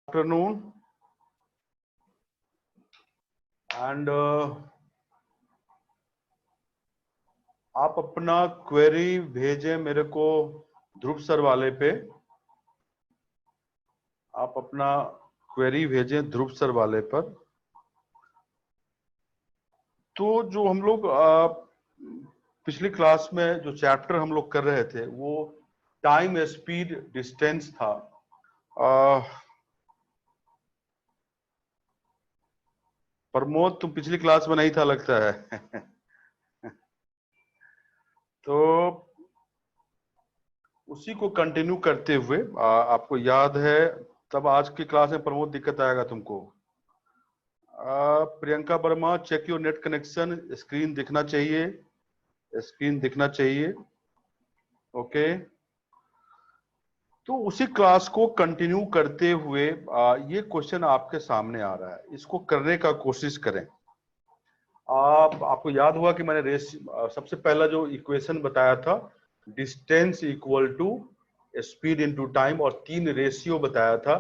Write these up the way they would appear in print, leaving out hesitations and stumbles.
Afternoon and आप अपना query भेजें मेरे को ध्रुव सर वाले पे। आप अपना क्वेरी भेजें ध्रुव सर वाले पर। तो जो हम लोग पिछली क्लास में जो चैप्टर हम लोग कर रहे थे वो टाइम स्पीड डिस्टेंस था। प्रमोद तुम पिछली क्लास में नहीं था लगता है। तो उसी को कंटिन्यू करते हुए आपको याद है तब आज की क्लास में प्रमोद दिक्कत आएगा तुमको। Priyanka Verma check your net connection, screen दिखना चाहिए, स्क्रीन दिखना चाहिए। ओके, तो उसी क्लास को कंटिन्यू करते हुए ये क्वेश्चन आपके सामने आ रहा है, इसको करने का कोशिश करें। आपको याद हुआ कि मैंने सबसे पहला जो इक्वेशन बताया था distance equal to speed into time, और 3 रेशियो बताया था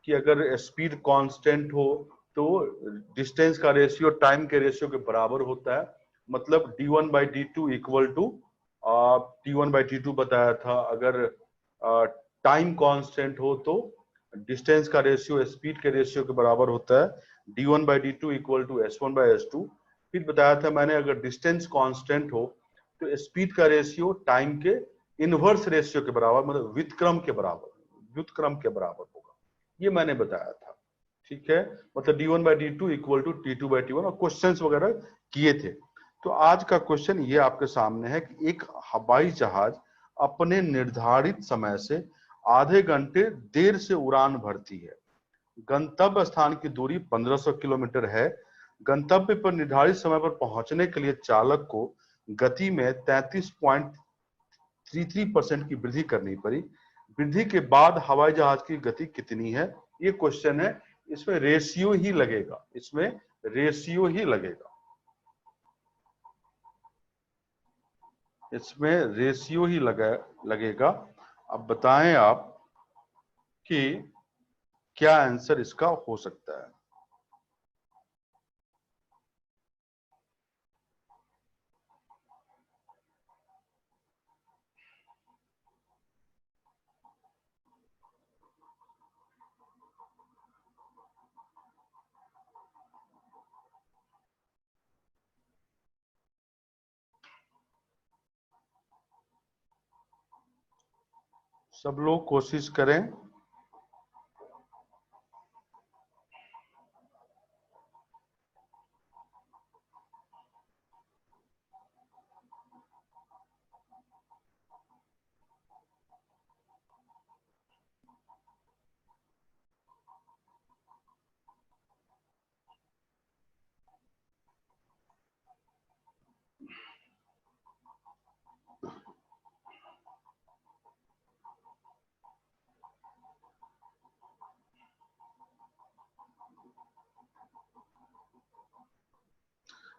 कि अगर स्पीड कांस्टेंट हो तो डिस्टेंस का रेशियो टाइम के रेशियो के बराबर होता है। मतलब d1/d2 इक्वल टू t1/t2 बताया था। अगर टाइम कांस्टेंट हो तो डिस्टेंस का रेशियो स्पीड के रेशियो के बराबर होता है, d1/d2 इक्वल टू s1/s2। फिर बताया था मैंने अगर डिस्टेंस कांस्टेंट हो तो स्पीड का रेशियो टाइम के इनवर्स रेशियो के बराबर, मतलब व्युत्क्रम के बराबर होगा। ये मैंने बताया था, ठीक है। मतलब d1/d2 इक्वल टू t2/t1, और क्वेश्चंस वगैरह किए थे। तो आज का क्वेश्चन ये आपके सामने है कि एक हवाई जहाज अपने निर्धारित समय से आधे घंटे देर से उड़ान भरती है। गंतव्य स्थान की दूरी 1500 किलोमीटर है। गंतव्य पर निर्धारित समय पर पहुंचने के लिए चालक को गति में 33.33% की वृद्धि करनी पड़ी। वृद्धि के बाद हवाई जहाज की गति कितनी है, ये क्वेश्चन है। इसमें रेशियो ही लगेगा, लगेगा। अब बताएं आप कि क्या आंसर इसका हो सकता है। सब लोग कोशिश करें।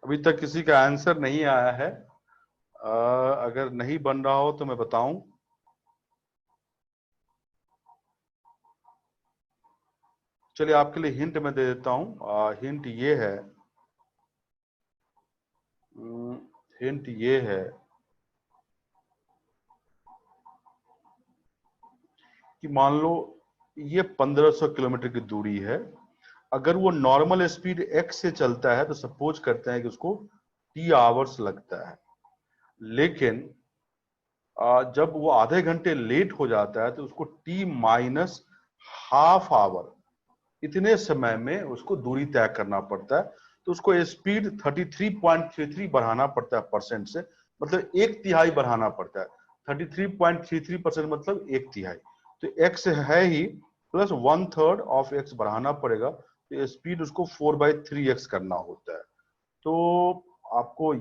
अभी तक किसी का आंसर नहीं आया है। अगर नहीं बन रहा हो तो मैं बताऊं। चलिए आपके लिए हिंट मैं दे देता हूं। हिंट ये है कि मान लो ये 1500 किलोमीटर की दूरी है। अगर वो नॉर्मल स्पीड x से चलता है तो सपोज करते हैं कि उसको t आवर्स लगता है। लेकिन जब वो आधे घंटे लेट हो जाता है तो उसको t माइनस हाफ आवर, इतने समय में उसको दूरी तय करना पड़ता है। तो उसको स्पीड 33.33 बढ़ाना पड़ता है परसेंट से, मतलब 1/3 बढ़ाना पड़ता है। 33.33% मतलब 1/3। तो x है ही, प्लस 1/3 ऑफ x बढ़ाना पड़ेगा, तो स्पीड उसको 4/3x करना होता है। तो आपको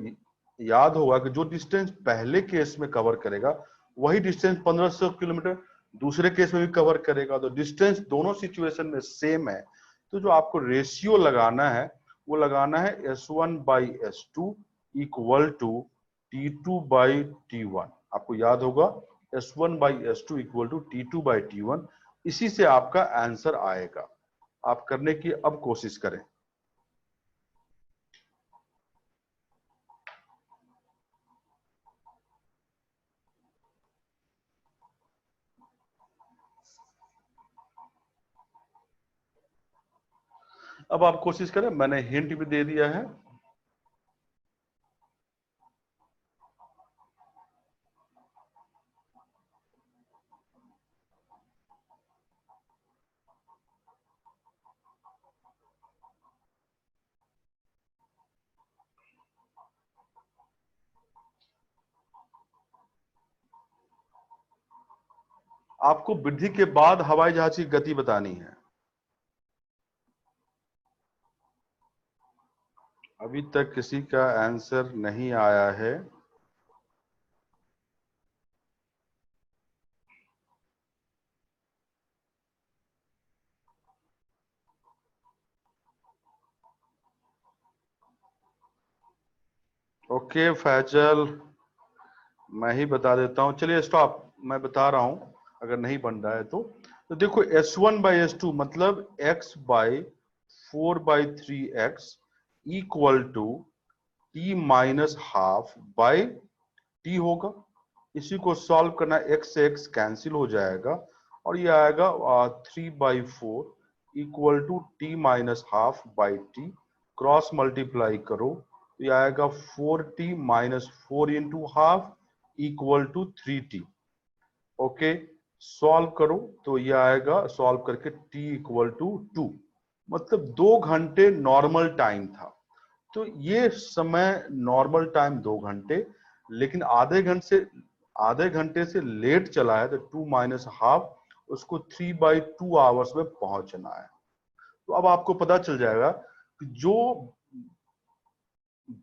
याद होगा कि जो डिस्टेंस पहले केस में कवर करेगा वही डिस्टेंस 1500 किलोमीटर दूसरे केस में भी कवर करेगा। तो डिस्टेंस दोनों सिचुएशन में सेम है। तो जो आपको रेशियो लगाना है वो लगाना है S1/S2 इक्वल टू T2/T1। आपको याद होगा S1/S2 इक्वल टू T2/T1। इसी से आपका आंसर आएगा। आप करने की अब कोशिश करें। अब आप कोशिश करें, मैंने हिंट भी दे दिया है। आपको वृद्धि के बाद हवाई जहाज की गति बतानी है। अभी तक किसी का आंसर नहीं आया है। ओके फैजल, मैं ही बता देता हूं, चलिए स्टॉप, मैं बता रहा हूं अगर नहीं बन रहा है तो देखो S1/S2 मतलब x/4/3x इक्वल टू t-12/t होगा। इसी को सॉल्व करना, x से x कैंसिल हो जाएगा और ये आएगा 3/4 equal to t-12/t। Cross multiply करो तो ये आएगा 4t-4 into half equal to 3t। Okay, solve करो तो ये आएगा, सॉल्व करके t इक्वल टू 2, मतलब 2 घंटे नॉर्मल टाइम था। तो ये समय नॉर्मल टाइम 2 घंटे, लेकिन आधे घंटे से लेट चला है तो 2 - हाफ, उसको 3/2 आवर्स में पहुंचना है। तो अब आपको पता चल जाएगा कि जो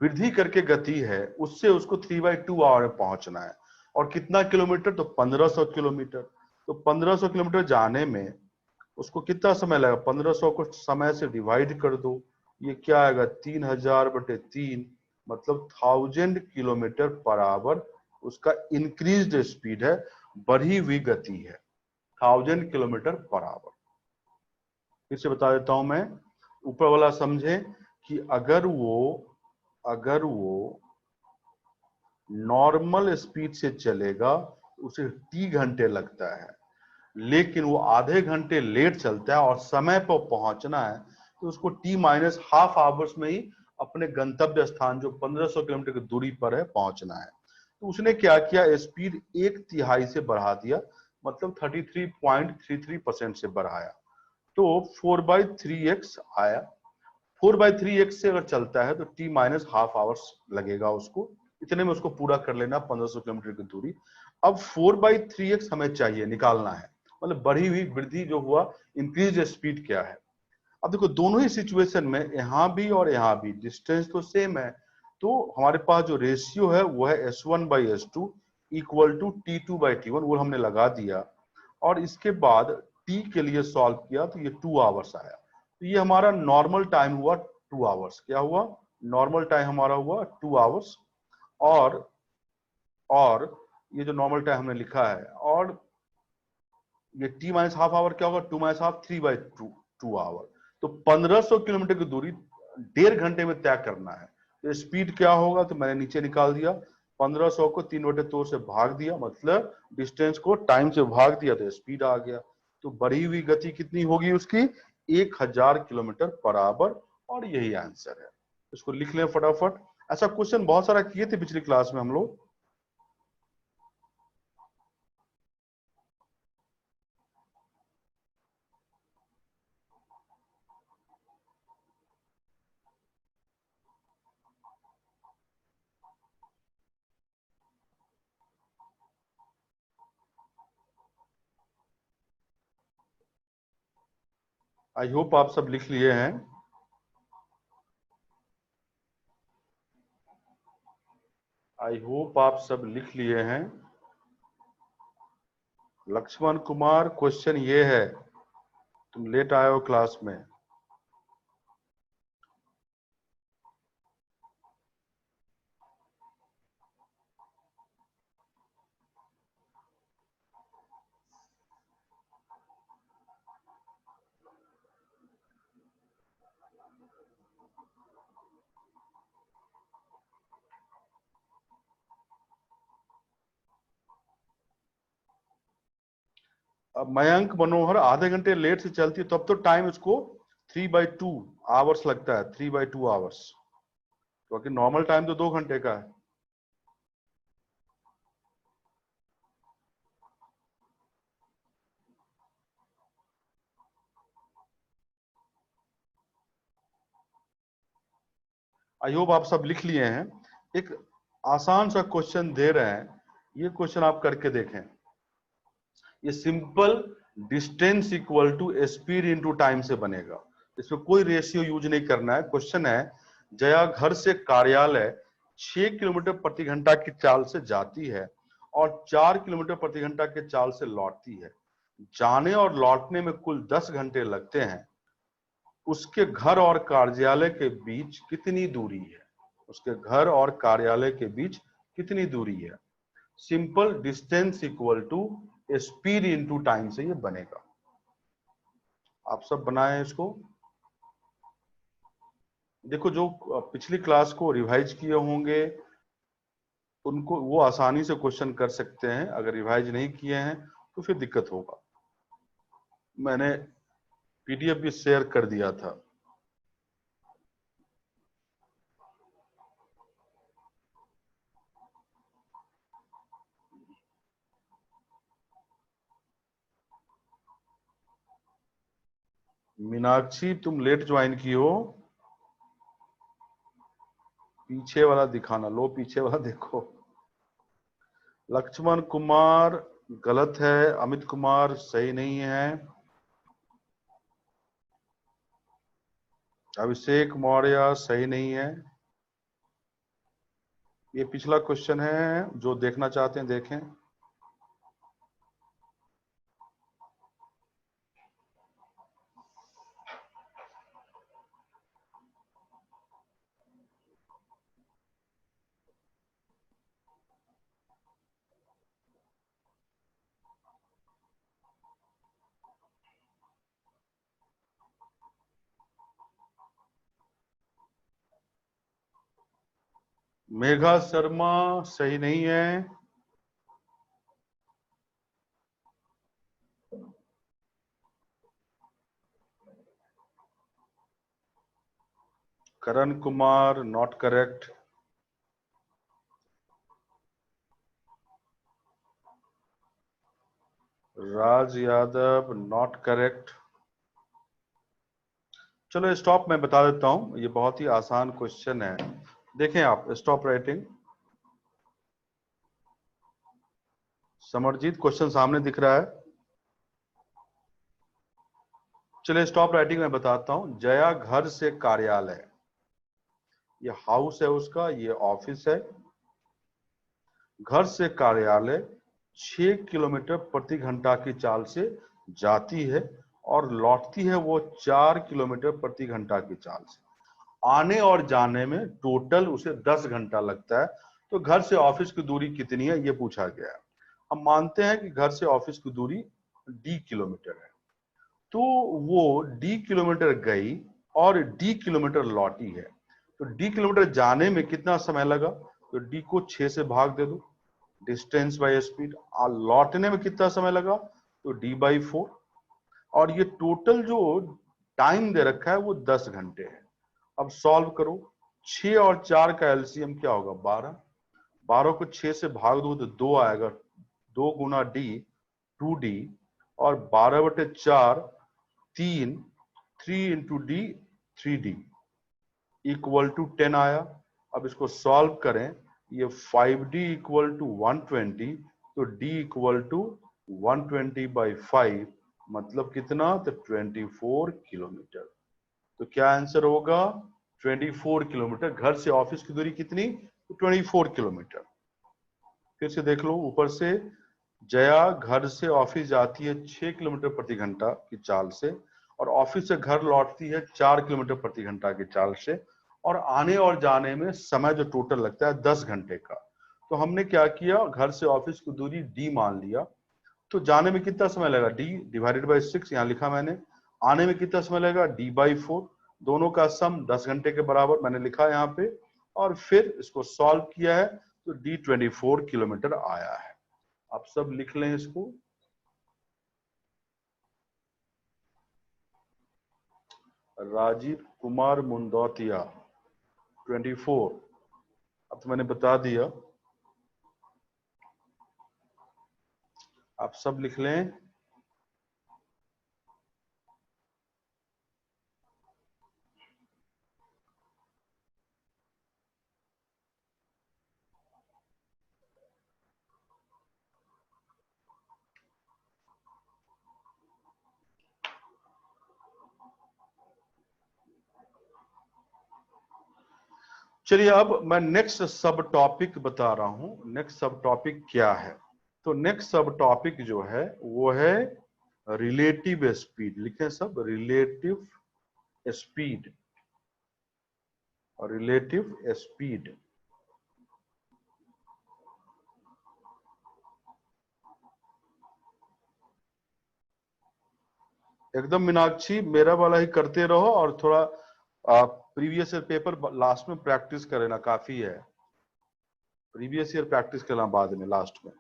वृद्धि करके गति है उससे उसको 3/2 आवर में पहुंचना है। और कितना किलोमीटर, तो 1500 किलोमीटर। तो 1500 किलोमीटर जाने में उसको कितना समय लगेगा, 1500 को समय से डिवाइड कर दो, ये क्या आएगा 3000/3, मतलब 1000 किलोमीटर पर आवर उसका इंक्रीज्ड स्पीड है, बढ़ी हुई गति है 1000 किलोमीटर पर आवर। फिर से बता देता हूं मैं, ऊपर वाला समझे कि अगर वो नॉर्मल स्पीड से चलेगा उसे t घंटे लगता है, लेकिन वो आधे घंटे लेट चलता है और समय पर पहुंचना है तो उसको t-हाफ आवर्स में ही अपने गंतव्य स्थान जो 1500 किलोमीटर की दूरी पर है पहुंचना है। तो उसने क्या किया, स्पीड 1/3 से बढ़ा दिया, मतलब 33.33% से बढ़ाया, तो 4/3x आया। 4/3x से अगर चलता है तो t-हाफ आवर्स लगेगा उसको, इतने में उसको पूरा कर लेना 1500 किलोमीटर की दूरी। अब 4/3x हमें चाहिए, निकालना है, मतलब बढ़ी हुई वृद्धि जो हुआ, इंक्रीज स्पीड क्या है। अब देखो दोनों ही सिचुएशन में, यहां भी और यहां भी डिस्टेंस तो सेम है, तो हमारे पास जो रेशियो है वो है S1/S2 इक्वल टू T2/T1, वो हमने लगा दिया। और इसके बाद t के लिए सॉल्व किया तो ये 2 आवर्स आया। तो ये हमारा नॉर्मल टाइम हुआ 2 आवर्स। क्या हुआ, नॉर्मल टाइम हमारा हुआ 2 आवर्स। और और ये जो नॉर्मल टाइम हमने लिखा है, और ये t-हाफ आवर क्या होगा, 2 - हाफ 3/2 आवर। तो 1500 किलोमीटर की दूरी 1.5 घंटे में तय करना है, तो स्पीड क्या होगा, तो मैंने नीचे निकाल दिया, 1500 को 3/2 से भाग दिया, मतलब डिस्टेंस को टाइम से भाग दिया तो स्पीड आ गया। तो बढ़ी हुई गति कितनी होगी उसकी, 1000 किलोमीटर पर आवर। और यही आंसर है, इसको लिख लें फटाफट। ऐसा क्वेश्चन बहुत सारा किए थे पिछली क्लास में हम लोग। आई होप आप सब लिख लिए हैं। आई होप आप सब लिख लिए हैं। लक्ष्मण कुमार, क्वेश्चन ये है, तुम लेट आए हो क्लास में। अब मयंक मनोहर आधे घंटे लेट से चलती है, तब तो टाइम इसको 3/2 आवर्स लगता है, 3/2 आवर्स। क्योंकि नॉर्मल टाइम तो 2 घंटे का है। आई होप आप सब लिख लिए हैं। एक आसान सा क्वेश्चन दे रहे हैं, ये क्वेश्चन आप करके देखें। ये simple distance equal to speed into time से बनेगा, इसमें कोई रेशियो यूज नहीं करना है। क्वेश्चन है, जया घर से कार्यालय 6 किलोमीटर प्रति घंटा की चाल से जाती है और 4 किलोमीटर प्रति घंटा के चाल से लौटती है। जाने और लौटने में कुल 10 घंटे लगते हैं। उसके घर और कार्यालय के बीच कितनी दूरी है? उसके घर और कार्यालय के बीच कितनी दूरी है? Simple distance equal to speed into time से ये बनेगा। आप सब बनाएं इसको। देखो, जो पिछली क्लास को रिवाइज किए होंगे उनको वो आसानी से क्वेश्चन कर सकते हैं, अगर रिवाइज नहीं किए हैं तो फिर दिक्कत होगा। मैंने पीडीएफ भी शेयर कर दिया था। मीनाक्षी, तुम लेट ज्वाइन की हो। पीछे वाला दिखाना, लो पीछे वाला देखो। लक्ष्मण कुमार गलत है, अमित कुमार सही नहीं है, अभिषेक मौर्य सही नहीं है। ये पिछला क्वेश्चन है, जो देखना चाहते हैं देखें। मेघा शर्मा सही नहीं है। Karan Kumar not correct. Raj Yadav not correct. चलो स्टॉप, मैं बता देता हूं, ये बहुत ही आसान क्वेश्चन है। देखें आप, स्टॉप राइटिंग। समरजीत, क्वेश्चन सामने दिख रहा है। चलिए स्टॉप राइटिंग में बताता हूं। जया घर से कार्यालय, ये हाउस है उसका, ये ऑफिस है। घर से कार्यालय 6 किलोमीटर प्रति घंटा की चाल से जाती है और लौटती है वो 4 किलोमीटर प्रति घंटा की चाल से। आने और जाने में टोटल उसे 10 घंटा लगता है। तो घर से ऑफिस की दूरी कितनी है ये पूछा गया है। हम मानते हैं कि घर से ऑफिस की दूरी d किलोमीटर है, तो वो d किलोमीटर गई और d किलोमीटर लौटी है। तो d किलोमीटर जाने में कितना समय लगा? तो d को 6 से भाग दे दो, डिस्टेंस बाय स्पीड। लौटने में कितना समय लगा? तो d/4। और ये टोटल जो टाइम दे रखा है वो 10 घंटे है। अब सॉल्व करो। 6 और 4 का एलसीएम क्या होगा? 12। 12 को 6 से भाग दो तो 2 आएगा। 2 गुना d 2d, और 12/4 3, 3 into d 3d equal to 10 आया। अब इसको सॉल्व करें, ये 5d इक्वल टू 120, तो d इक्वल टू 120/5, मतलब कितना? तो 24 किलोमीटर। तो क्या आंसर होगा? 24 किलोमीटर। घर से ऑफिस की दूरी कितनी? 24 किलोमीटर। फिर से देख लो ऊपर से। जया घर से ऑफिस जाती है 6 किलोमीटर प्रति घंटा की चाल से, और ऑफिस से घर लौटती है 4 किलोमीटर प्रति घंटा की चाल से, और आने और जाने में समय जो टोटल लगता है 10 घंटे का। तो हमने क्या किया, घर से ऑफिस की दूरी d मान लिया। तो जाने में कितना समय लगेगा? d डिवाइडेड बाई 6 यहाँ लिखा मैंने। आने में कितना समय लगेगा? d/4। दोनों का सम 10 घंटे के बराबर मैंने लिखा यहाँ पे, और फिर इसको सॉल्व किया है तो D24 किलोमीटर आया है। आप सब लिख लें इसको। राजीव कुमार मुंदौतिया 24, अब तो मैंने बता दिया, आप सब लिख लें। चलिए अब मैं नेक्स्ट सब टॉपिक बता रहा हूं। नेक्स्ट सब टॉपिक क्या है? तो नेक्स्ट सब टॉपिक जो है वो है रिलेटिव स्पीड। लिखें सब, रिलेटिव स्पीड और रिलेटिव स्पीड। एकदम मीनाक्षी मेरा वाला ही करते रहो और थोड़ा प्रीवियस ईयर पेपर लास्ट में प्रैक्टिस करना काफी है। प्रीवियस ईयर प्रैक्टिस करना बाद में, लास्ट में।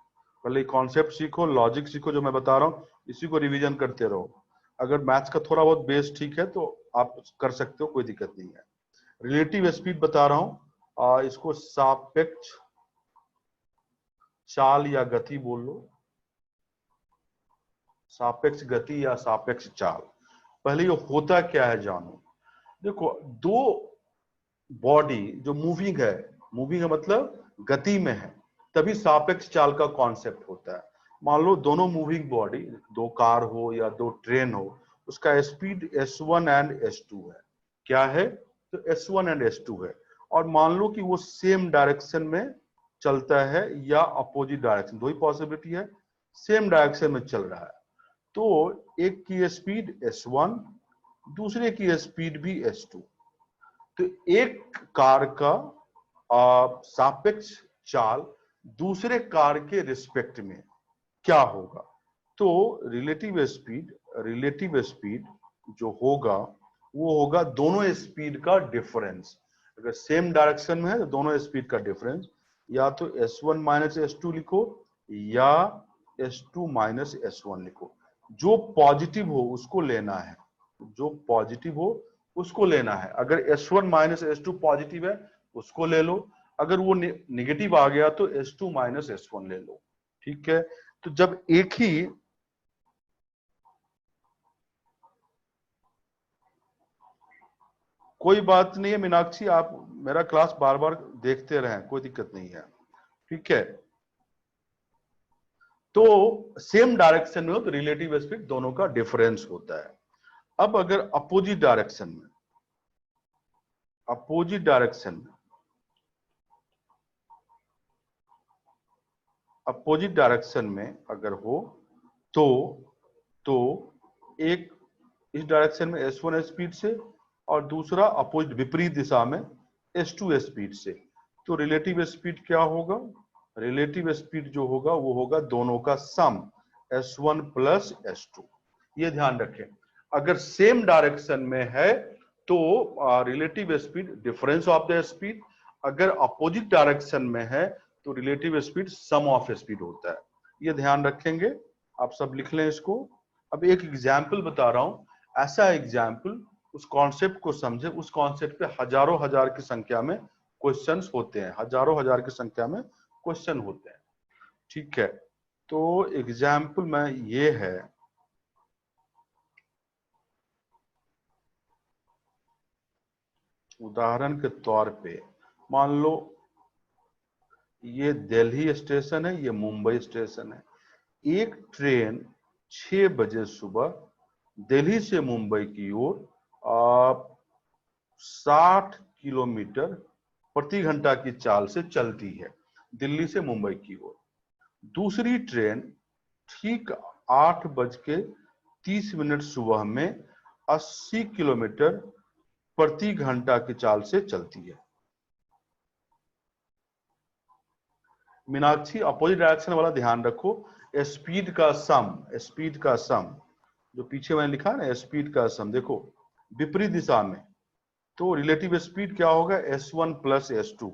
पहले कॉन्सेप्ट सीखो, लॉजिक सीखो, जो मैं बता रहा हूँ इसी को रिवीजन करते रहो। अगर मैथ्स का थोड़ा बहुत बेस ठीक है तो आप कर सकते हो, कोई दिक्कत नहीं है। रिलेटिव स्पीड बता रहा हूँ, इसको सापेक्ष चाल या गति बोल लो, सापेक्ष गति या सापेक्ष चाल। पहले ये होता क्या है जानो। देखो, दो बॉडी जो मूविंग है मतलब गति में है, तभी सापेक्ष चाल का कॉन्सेप्ट होता है। मान लो दोनों मूविंग बॉडी, दो कार हो या दो ट्रेन हो, उसका स्पीड s1 एंड s2 है। क्या है? तो s1 एंड s2 है। और मान लो कि वो सेम डायरेक्शन में चलता है या अपोजिट डायरेक्शन, दो ही पॉसिबिलिटी है। सेम डायरेक्शन में चल रहा है तो एक की स्पीड s1, दूसरे की स्पीड भी s2। तो एक कार का सापेक्ष चाल दूसरे कार के रिस्पेक्ट में क्या होगा? तो रिलेटिव स्पीड जो होगा वो होगा दोनों स्पीड का डिफरेंस। अगर सेम डायरेक्शन में है तो दोनों स्पीड का डिफरेंस, या तो s1 माइनस s2 लिखो या s2 माइनस s1 लिखो। जो पॉजिटिव हो उसको लेना है, जो पॉजिटिव हो उसको लेना है। अगर s1 माइनस s2 पॉजिटिव है उसको ले लो, अगर वो निगेटिव आ गया तो s2 माइनस s1 ले लो। ठीक है? तो जब एक ही कोई बात नहीं है मीनाक्षी, आप मेरा क्लास बार बार देखते रहें, कोई दिक्कत नहीं है। ठीक है? तो सेम डायरेक्शन में हो तो रिलेटिव स्पीड दोनों का डिफरेंस होता है। अब अगर अपोजिट डायरेक्शन में अगर हो तो एक इस डायरेक्शन में s1 स्पीड से और दूसरा अपोजिट विपरीत दिशा में s2 स्पीड से, तो रिलेटिव स्पीड क्या होगा? रिलेटिव स्पीड जो होगा वो होगा दोनों का सम, s1 प्लस s2। ये ध्यान रखें। अगर सेम डायरेक्शन में है तो relative speed difference of the speed, अगर अपोजिट डायरेक्शन में है तो relative speed sum of speed होता है। ये ध्यान रखेंगे, आप सब लिख लें इसको। अब एक एग्जाम्पल बता रहा हूं, ऐसा एग्जाम्पल, उस कॉन्सेप्ट को समझे। उस कॉन्सेप्ट पे हजारों हजार की संख्या में क्वेश्चंस होते हैं, हजारों हजार की संख्या में क्वेश्चन होते हैं। ठीक है? तो एग्जाम्पल में ये है, उदाहरण के तौर पे मान लो ये दिल्ली स्टेशन है, ये मुंबई स्टेशन है। एक ट्रेन 6 बजे सुबह दिल्ली से मुंबई की ओर 60 किलोमीटर प्रति घंटा की चाल से चलती है, दिल्ली से मुंबई की ओर। दूसरी ट्रेन ठीक 8:30 सुबह में 80 किलोमीटर प्रति घंटा की चाल से चलती है। मीनाक्षी अपोजिट डायरेक्शन वाला ध्यान रखो। स्पीड का सम जो पीछे मैंने लिखा है ना, स्पीड का सम, देखो विपरीत दिशा में तो रिलेटिव स्पीड क्या होगा, s1 प्लस s2।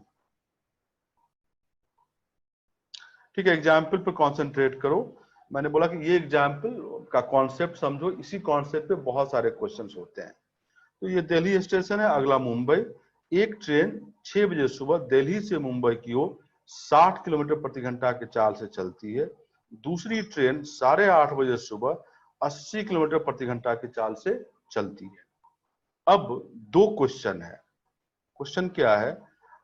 ठीक है, एग्जाम्पल पर कॉन्सेंट्रेट करो। मैंने बोला कि ये एग्जाम्पल का कॉन्सेप्ट समझो, इसी कॉन्सेप्ट पे बहुत सारे क्वेश्चंस होते हैं। तो ये दिल्ली स्टेशन है, अगला मुंबई। एक ट्रेन 6 बजे सुबह दिल्ली से मुंबई की ओर 60 किलोमीटर प्रति घंटा के चाल से चलती है। दूसरी ट्रेन 8:30 बजे सुबह 80 किलोमीटर प्रति घंटा की चाल से चलती है। अब दो क्वेश्चन है। क्वेश्चन क्या है?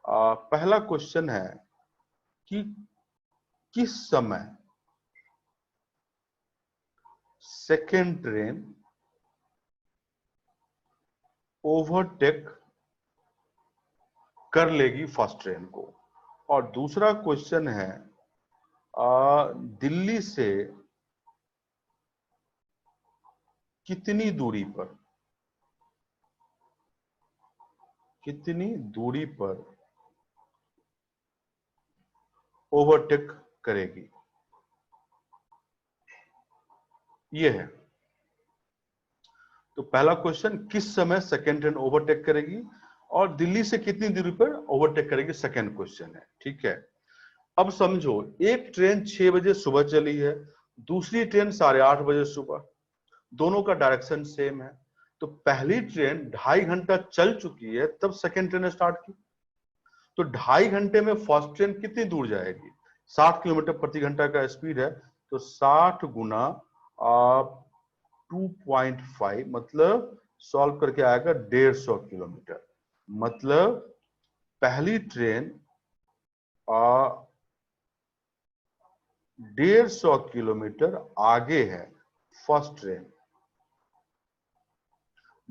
पहला क्वेश्चन है कि किस समय सेकेंड ट्रेन ओवरटेक कर लेगी फर्स्ट ट्रेन को। और दूसरा क्वेश्चन है दिल्ली से कितनी दूरी पर ओवरटेक करेगी, ये है। तो पहला क्वेश्चन किस समय सेकेंड ट्रेन ओवरटेक करेगी और दिल्ली से कितनी दूरी पर ओवरटेक करेगी, सेकेंड क्वेश्चन है। ठीक है, अब समझो, एक ट्रेन 6 बजे सुबह चली है, दूसरी ट्रेन 8:30 बजे सुबह, दोनों का डायरेक्शन सेम है। तो पहली ट्रेन 2.5 घंटा चल चुकी है तब सेकेंड ट्रेन स्टार्ट की। तो 2.5 घंटे में फर्स्ट ट्रेन कितनी दूर जाएगी? 60 किलोमीटर प्रति घंटा का स्पीड है, तो 60 गुना 2.5, मतलब सॉल्व करके आएगा 150 किलोमीटर। मतलब पहली ट्रेन 150 किलोमीटर आगे है first train.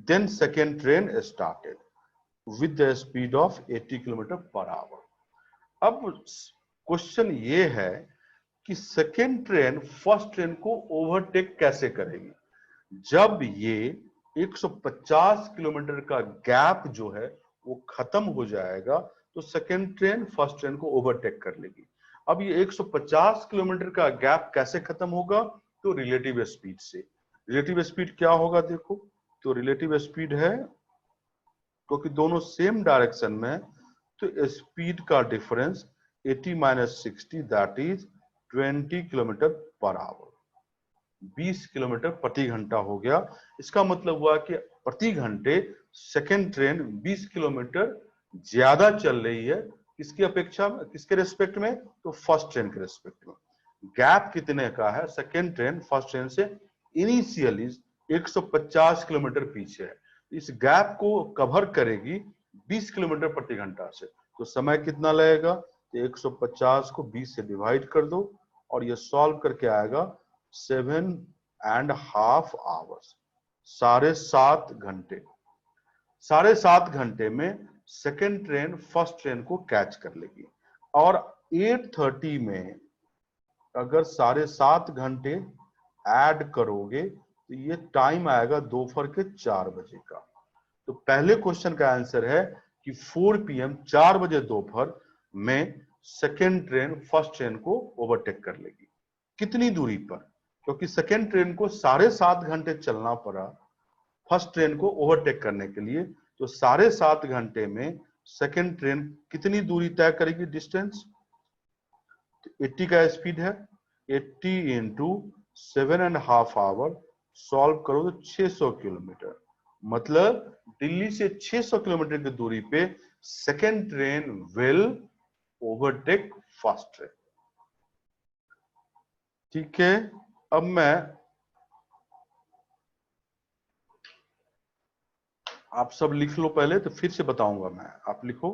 Then second train started with the speed of 80 kilometre per hour. अब क्वेश्चन ये है कि सेकेंड ट्रेन फर्स्ट ट्रेन को ओवरटेक कैसे करेगी? जब ये 150 किलोमीटर का गैप जो है वो खत्म हो जाएगा तो सेकेंड ट्रेन फर्स्ट ट्रेन को ओवरटेक कर लेगी। अब ये 150 किलोमीटर का गैप कैसे खत्म होगा? तो रिलेटिव स्पीड से। रिलेटिव स्पीड क्या होगा देखो, तो रिलेटिव स्पीड है, क्योंकि दोनों सेम डायरेक्शन में, तो स्पीड का difference 80 minus 60 that is 20 kilometre per our. 20 kilometre प्रति घंटा हो गया। इसका मतलब हुआ कि प्रति घंटे सेकेंड ट्रेन 20 किलोमीटर ज्यादा चल रही है, किसकी अपेक्षा में, किसके रेस्पेक्ट में? तो फर्स्ट ट्रेन के रेस्पेक्ट में। गैप कितने का है? सेकेंड ट्रेन फर्स्ट ट्रेन से इनिशियली 150 किलोमीटर पीछे है। इस गैप को कवर करेगी 20 किलोमीटर प्रति घंटा से। तो समय कितना लगेगा? तो 150 को 20 से डिवाइड कर दो और ये सॉल्व करके आएगा 7.5 आवर्स, 7.5 घंटे। 7.5 घंटे में सेकेंड ट्रेन फर्स्ट ट्रेन को कैच कर लेगी। और 8:30 में अगर 7.5 घंटे ऐड करोगे तो ये टाइम आएगा दोपहर के 4 बजे का। तो पहले क्वेश्चन का आंसर है कि 4 PM 4 बजे दोपहर में सेकेंड ट्रेन फर्स्ट ट्रेन को ओवरटेक कर लेगी। कितनी दूरी पर? क्योंकि सेकेंड ट्रेन को 7.5 घंटे चलना पड़ा फर्स्ट ट्रेन को ओवरटेक करने के लिए। तो 7.5 घंटे में सेकेंड ट्रेन कितनी दूरी तय करेगी, डिस्टेंस? 80 का स्पीड है, 80 इंटू 7.5 आवर, सॉल्व करो तो 600 किलोमीटर। मतलब दिल्ली से 600 किलोमीटर की दूरी पे second train will overtake first train. ठीक है, अब मैं आप सब लिख लो पहले, तो फिर से बताऊंगा मैं, आप लिखो।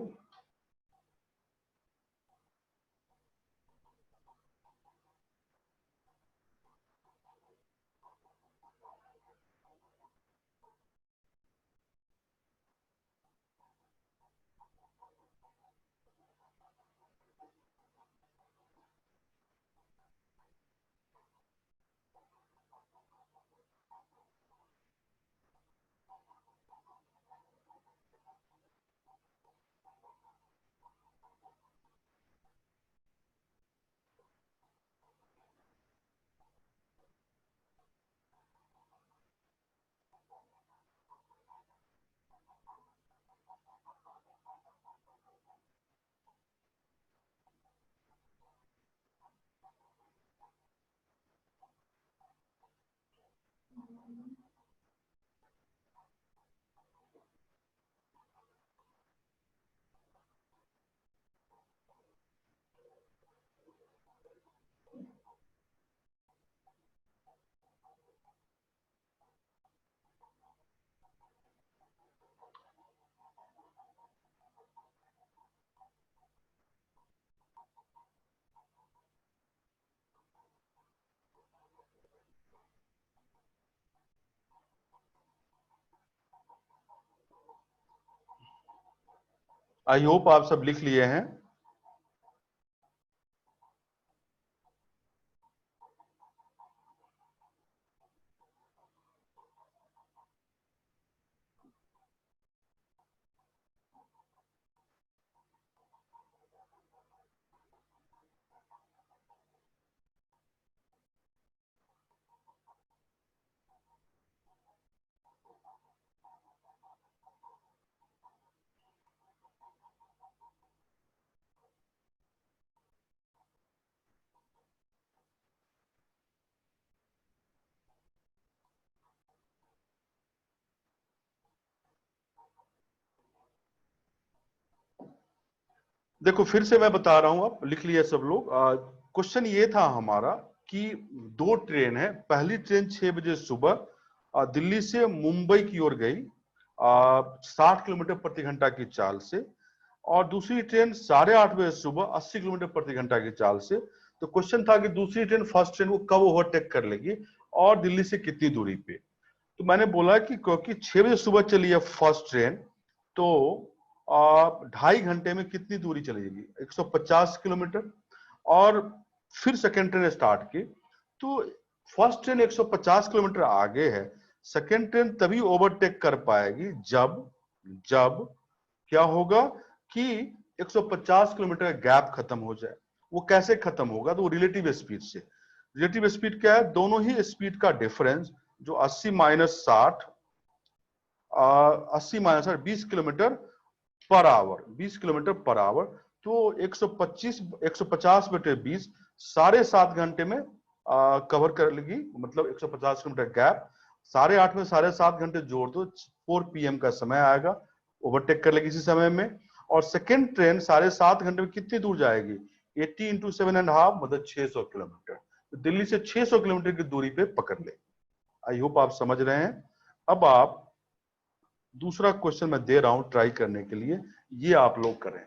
आई होप आप सब लिख लिए हैं। देखो फिर से मैं बता रहा हूं, आप लिख लिया सब लोग। क्वेश्चन ये था हमारा कि दो ट्रेन है। पहली ट्रेन 6 बजे सुबह दिल्ली से मुंबई की ओर गई 60 किलोमीटर प्रति घंटा की चाल से, और दूसरी ट्रेन 8:30 बजे सुबह 80 किलोमीटर प्रति घंटा की चाल से। तो क्वेश्चन था कि दूसरी ट्रेन फर्स्ट ट्रेन को कब ओवरटेक कर लेगी और दिल्ली से कितनी दूरी पे। तो मैंने बोला कि क्योंकि 6 बजे सुबह चली है फर्स्ट ट्रेन, तो 2.5 घंटे में कितनी दूरी चलेगी, 150 किलोमीटर। और फिर सेकेंड ट्रेन स्टार्ट की, तो फर्स्ट ट्रेन 150 किलोमीटर आगे है। सेकेंड ट्रेन तभी ओवरटेक कर पाएगी जब जब क्या होगा कि 150 किलोमीटर का गैप खत्म हो जाए। वो कैसे खत्म होगा, तो वो रिलेटिव स्पीड से। रिलेटिव स्पीड क्या है, दोनों ही स्पीड का डिफरेंस जो 80 - 60 20 kilometre per our, 20 kilometre per our. तो 125 150/20 7.5 घंटे में कवर कर लेगी, मतलब 150 किलोमीटर गैप। 8:30 में 7.5 घंटे जोड़ दो, 4 PM का समय आएगा, ओवरटेक कर लेगी इसी समय में। और सेकेंड ट्रेन 7.5 घंटे में कितनी दूर जाएगी, 80 × 7.5 मतलब 600 किलोमीटर। तो दिल्ली से 600 किलोमीटर की दूरी पे पकड़ ले। आई होप आप समझ रहे हैं। अब आप दूसरा क्वेश्चन मैं दे रहा हूं ट्राई करने के लिए, ये आप लोग करें।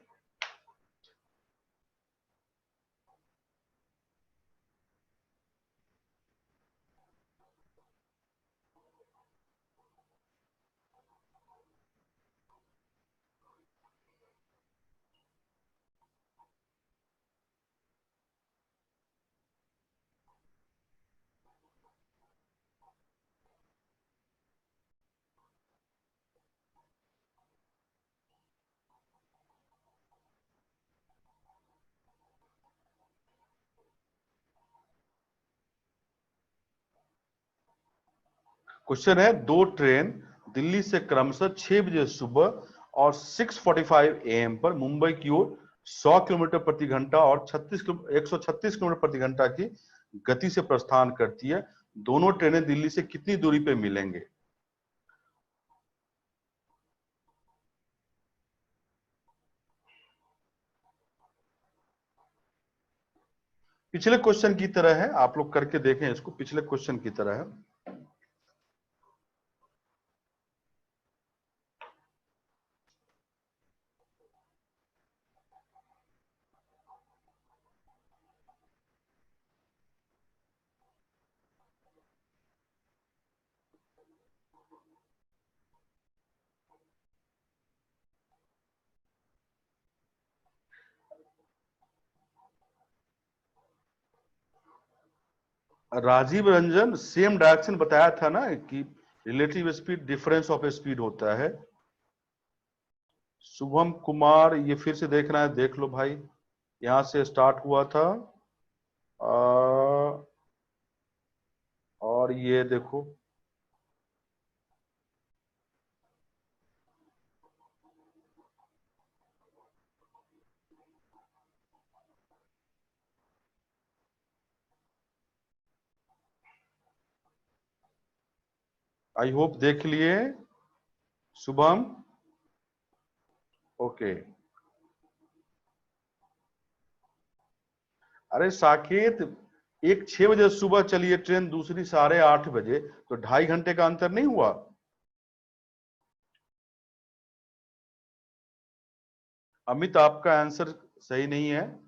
क्वेश्चन है, दो ट्रेन दिल्ली से क्रमशः 6 बजे सुबह और 6:45 AM पर मुंबई की ओर 100 किलोमीटर प्रति घंटा और 136 किलोमीटर प्रति घंटा की गति से प्रस्थान करती है। दोनों ट्रेनें दिल्ली से कितनी दूरी पे मिलेंगे। पिछले क्वेश्चन की तरह है, आप लोग करके देखें इसको, पिछले क्वेश्चन की तरह है। राजीव रंजन, सेम डायरेक्शन बताया था ना कि relative speed difference of speed होता है। शुभम कुमार, ये फिर से देखना है, देख लो भाई। यहां से स्टार्ट हुआ था और ये देखो। आई होप देख लिए शुभम। ओके। अरे साकेत, एक 6 बजे सुबह चलिए ट्रेन, दूसरी 8:30 बजे, तो 2.5 घंटे का अंतर नहीं हुआ? अमित, आपका आंसर सही नहीं है।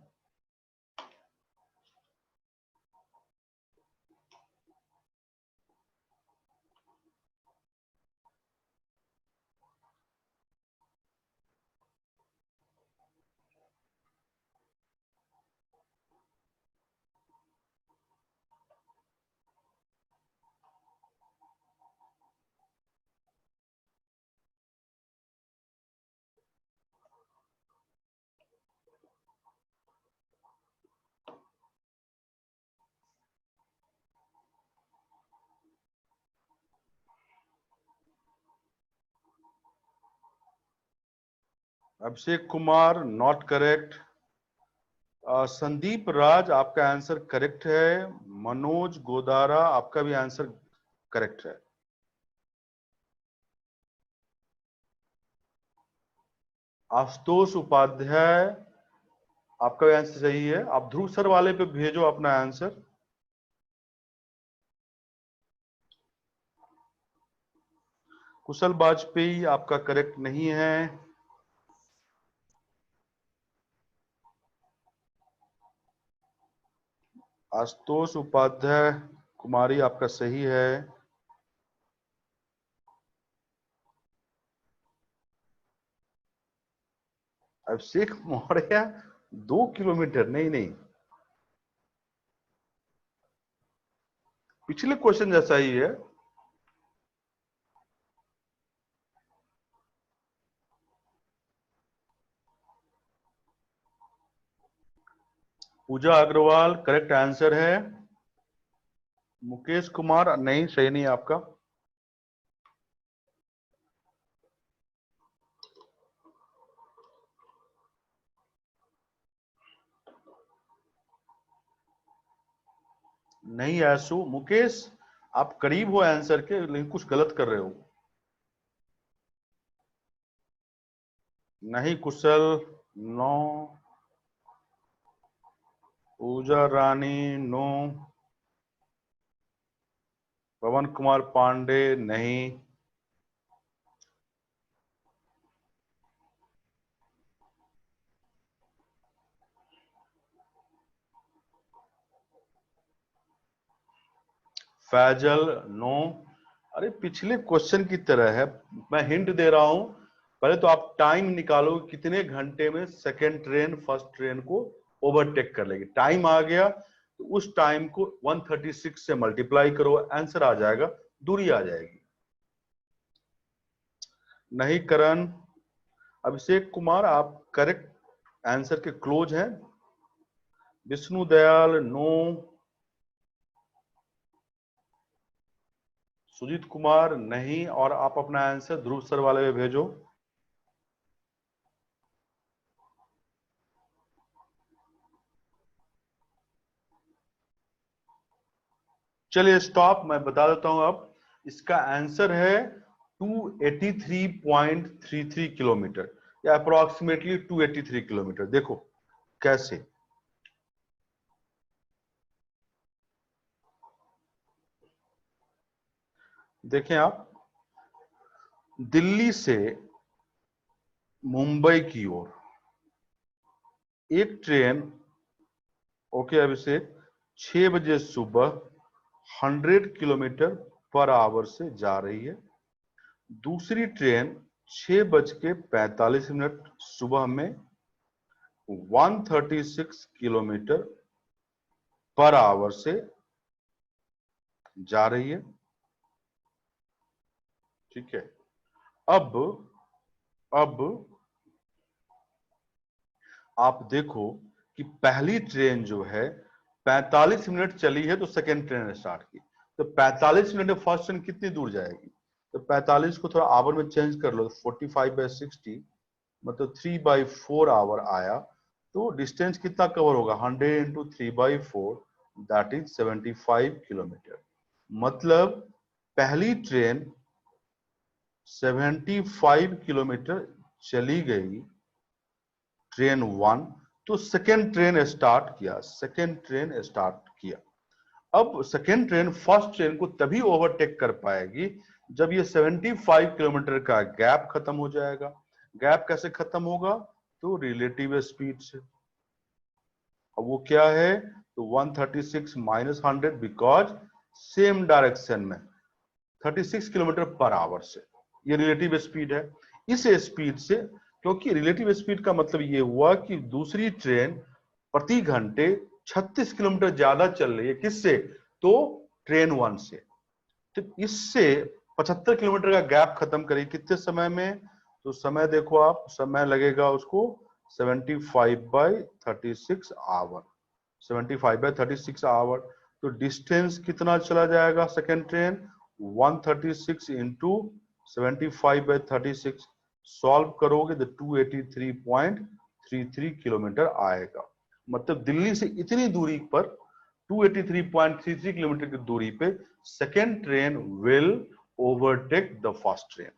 Abhishek Kumar not correct. संदीप राज, आपका आंसर करेक्ट है। मनोज गोदारा, आपका भी आंसर करेक्ट है। आशुतोष उपाध्याय, आपका भी आंसर सही है। आप ध्रुव सर वाले पे भेजो अपना आंसर। कुशल वाजपेयी, आपका करेक्ट नहीं है। आशुतोष उपाध्याय कुमारी, आपका सही है। अभिषेक मौर्य, 2 किलोमीटर? नहीं नहीं, पिछले क्वेश्चन जैसा ही है। पूजा अग्रवाल करेक्ट आंसर है। मुकेश कुमार, नहीं सही नहीं आपका। नहीं आशु, मुकेश आप करीब हो आंसर के, लेकिन कुछ गलत कर रहे हो। नहीं कुशल, नो। पूजा रानी, नो। पवन कुमार पांडे, नहीं। फैजल, नो। अरे पिछले क्वेश्चन की तरह है, मैं हिंट दे रहा हूं। पहले तो आप टाइम निकालो, कितने घंटे में सेकेंड ट्रेन फर्स्ट ट्रेन को ओवरटेक कर लेगी। टाइम आ गया तो उस टाइम को 136 से मल्टीप्लाई करो, आंसर आ जाएगा, दूरी आ जाएगी। नहीं करण। अभिषेक कुमार, आप करेक्ट आंसर के क्लोज हैं। विष्णु दयाल, नो। सुजीत कुमार, नहीं। और आप अपना आंसर ध्रुव सर वाले में भेजो। चलिए स्टॉप, मैं बता देता हूं अब। इसका आंसर है 283.33 किलोमीटर, या अप्रोक्सीमेटली 283 किलोमीटर। देखो कैसे। देखें आप, दिल्ली से मुंबई की ओर एक ट्रेन, ओके अभिषेक, 6 बजे सुबह 100 किलोमीटर पर आवर से जा रही है। दूसरी ट्रेन 6:45 सुबह में 136 किलोमीटर पर आवर से जा रही है। ठीक है। अब अब आप देखो कि पहली ट्रेन जो है 45 मिनट चली है, तो सेकेंड ट्रेन स्टार्ट की, तो 45 मिनट में फर्स्ट ट्रेन कितनी दूर जाएगी? तो 45 को थोड़ा आवर में चेंज कर लो, 45/60, मतलब 3/4 आवर आया। तो डिस्टेंस कितना कवर होगा? 100 इंटू 3/4, दैट इज 75 किलोमीटर। मतलब पहली ट्रेन 75 किलोमीटर चली गई ट्रेन 1, तो सेकेंड ट्रेन स्टार्ट किया। अब सेकेंड ट्रेन फर्स्ट ट्रेन को तभी ओवरटेक कर पाएगी जब ये 75 किलोमीटर का गैप खत्म हो जाएगा। गैप कैसे खत्म होगा? तो रिलेटिव स्पीड से। अब वो क्या है? तो 136 माइनस 100, बिकॉज सेम डायरेक्शन में 36 किलोमीटर पर आवर से, ये रिलेटिव स्पीड है। इस स्पीड से, क्योंकि रिलेटिव स्पीड का मतलब ये हुआ कि दूसरी ट्रेन प्रति घंटे 36 किलोमीटर ज्यादा चल रही है। किससे? तो ट्रेन 1 से। तो इससे 75 किलोमीटर का गैप खत्म करेगी कितने समय में? तो समय देखो आप, समय लगेगा उसको 75/36 आवर, 75/36 आवर। तो डिस्टेंस कितना चला जाएगा सेकेंड ट्रेन? 136 इंटू 75/36, सॉल्व करोगे तो 283.33 किलोमीटर आएगा। मतलब दिल्ली से इतनी दूरी पर 283.33 किलोमीटर की दूरी पे second train will overtake the first train.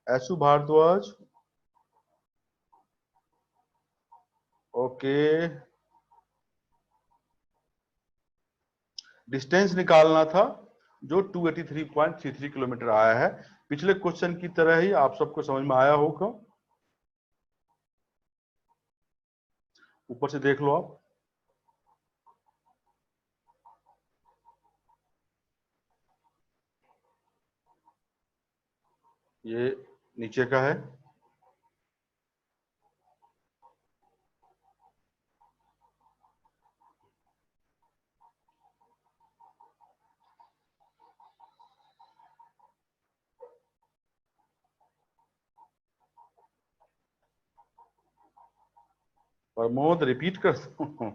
ऐसु भारद्वाज, ओके। डिस्टेंस निकालना था जो 283.33 किलोमीटर आया है। पिछले क्वेश्चन की तरह ही आप सबको समझ में आया होगा। ऊपर से देख लो आप। ये नीचे का है। प्रमोद रिपीट कर दूं?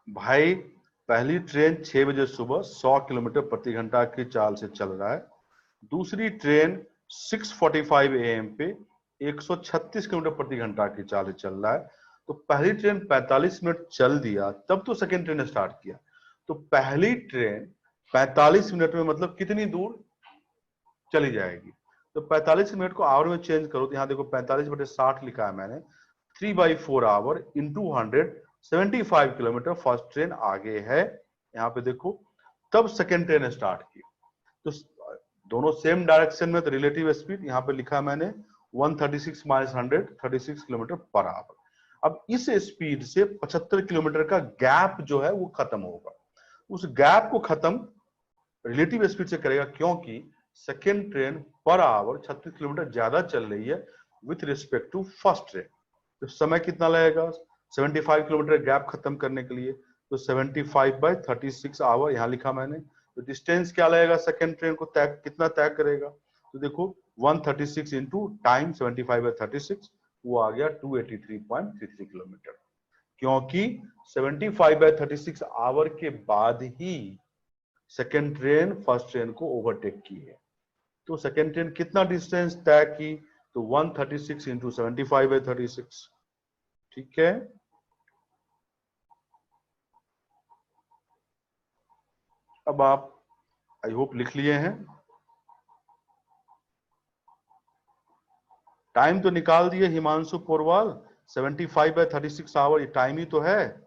भाई, पहली ट्रेन 6 बजे सुबह 100 किलोमीटर प्रति घंटा की चाल से चल रहा है। दूसरी ट्रेन 6:45 AM पे 136 किलोमीटर प्रति घंटा की चाल से चल रहा है। तो पहली ट्रेन 45 मिनट चल दिया, तब तो सेकेंड ट्रेन स्टार्ट किया। तो पहली ट्रेन 45 मिनट में मतलब कितनी दूर चली जाएगी? तो 45 मिनट को आवर में चेंज करो तो यहाँ देखो 45/60 लिखा है मैंने। 3/4 our into 100, 75 kilometre first train आगे है, यहाँ पे देखो। तब सेकेंड ट्रेन स्टार्ट की। तो दोनों सेम डायरेक्शन में, तो रिलेटिव स्पीड यहाँ पे लिखा मैंने 136 माइनस 100, 36 किलोमीटर पर आवर। अब इस स्पीड से 75 किलोमीटर का गैप जो है वो खत्म होगा। उस गैप को खत्म रिलेटिव स्पीड से करेगा, क्योंकि second train per hour 36 kilometre ज्यादा चल रही है with respect to first train. तो समय कितना लगेगा 75 किलोमीटर गैप खत्म करने के लिए? तो 75/36 आवर यहाँ लिखा मैंने। तो डिस्टेंस क्या लगेगा सेकेंड ट्रेन को तय, कितना तय करेगा? तो देखो 136 इंटू टाइम 75/36, वो आ गया 283.33 किलोमीटर। क्योंकि 75/36 आवर के बाद ही सेकेंड ट्रेन फर्स्ट ट्रेन को ओवरटेक की है। तो सेकेंड ट्रेन कितना डिस्टेंस तय की? तो 136 इंटू 75/36। ठीक है। अब आप आई होप लिख लिए हैं। टाइम तो निकाल दिए हिमांशु पोरवाल। 75/36 आवर, ये टाइम ही तो है।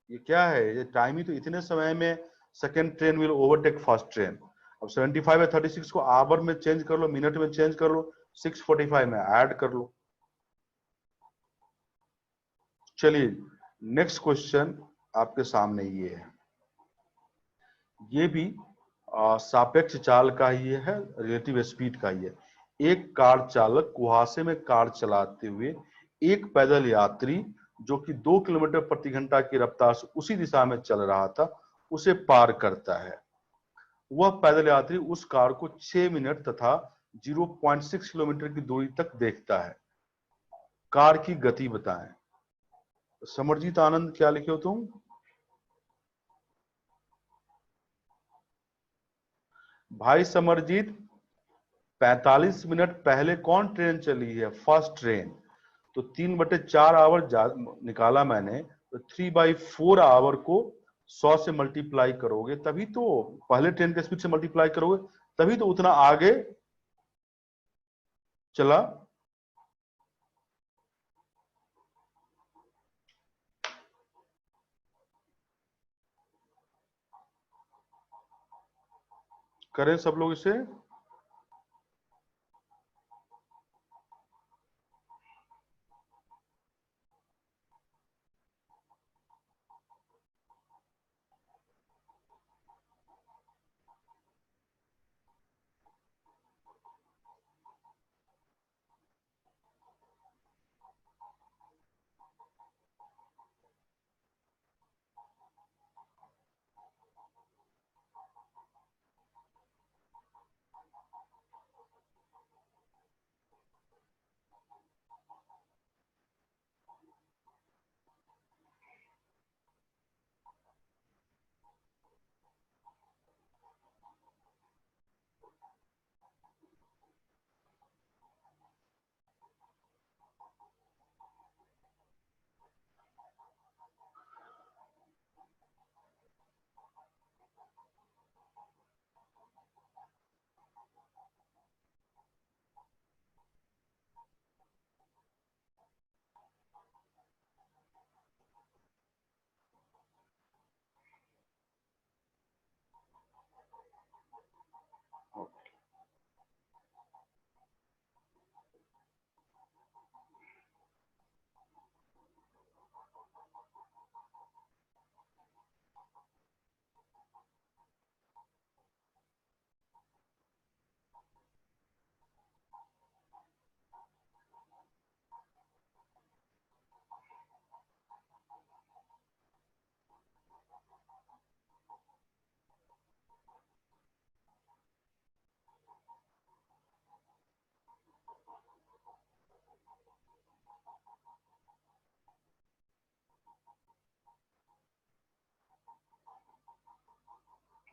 ये क्या है? ये टाइम ही तो, इतने समय में second train will overtake first train. अब 75/36 को आवर में चेंज कर लो, मिनट में चेंज कर लो, 6:45 में ऐड कर लो। चलिए नेक्स्ट क्वेश्चन आपके सामने ये है। ये भी सापेक्ष चाल का ही है, रिलेटिव स्पीड का ही है। एक कार चालक कुहासे में कार चलाते हुए एक पैदल यात्री जो कि 2 किलोमीटर प्रति घंटा की रफ्तार से उसी दिशा में चल रहा था, उसे पार करता है। वह पैदल यात्री उस कार को 6 मिनट तथा 0.6 किलोमीटर की दूरी तक देखता है। कार की गति बताएं। समरजीत आनंद, क्या लिखे हो तुम? भाई समरजीत, 45 मिनट पहले कौन ट्रेन चली है? First train. तो 3/4 आवर निकाला मैंने, तो 3/4 आवर को 100 से मल्टीप्लाई करोगे तभी तो, पहले ट्रेन के स्पीड से मल्टीप्लाई करोगे तभी तो उतना आगे चला। करें सब लोग इसे।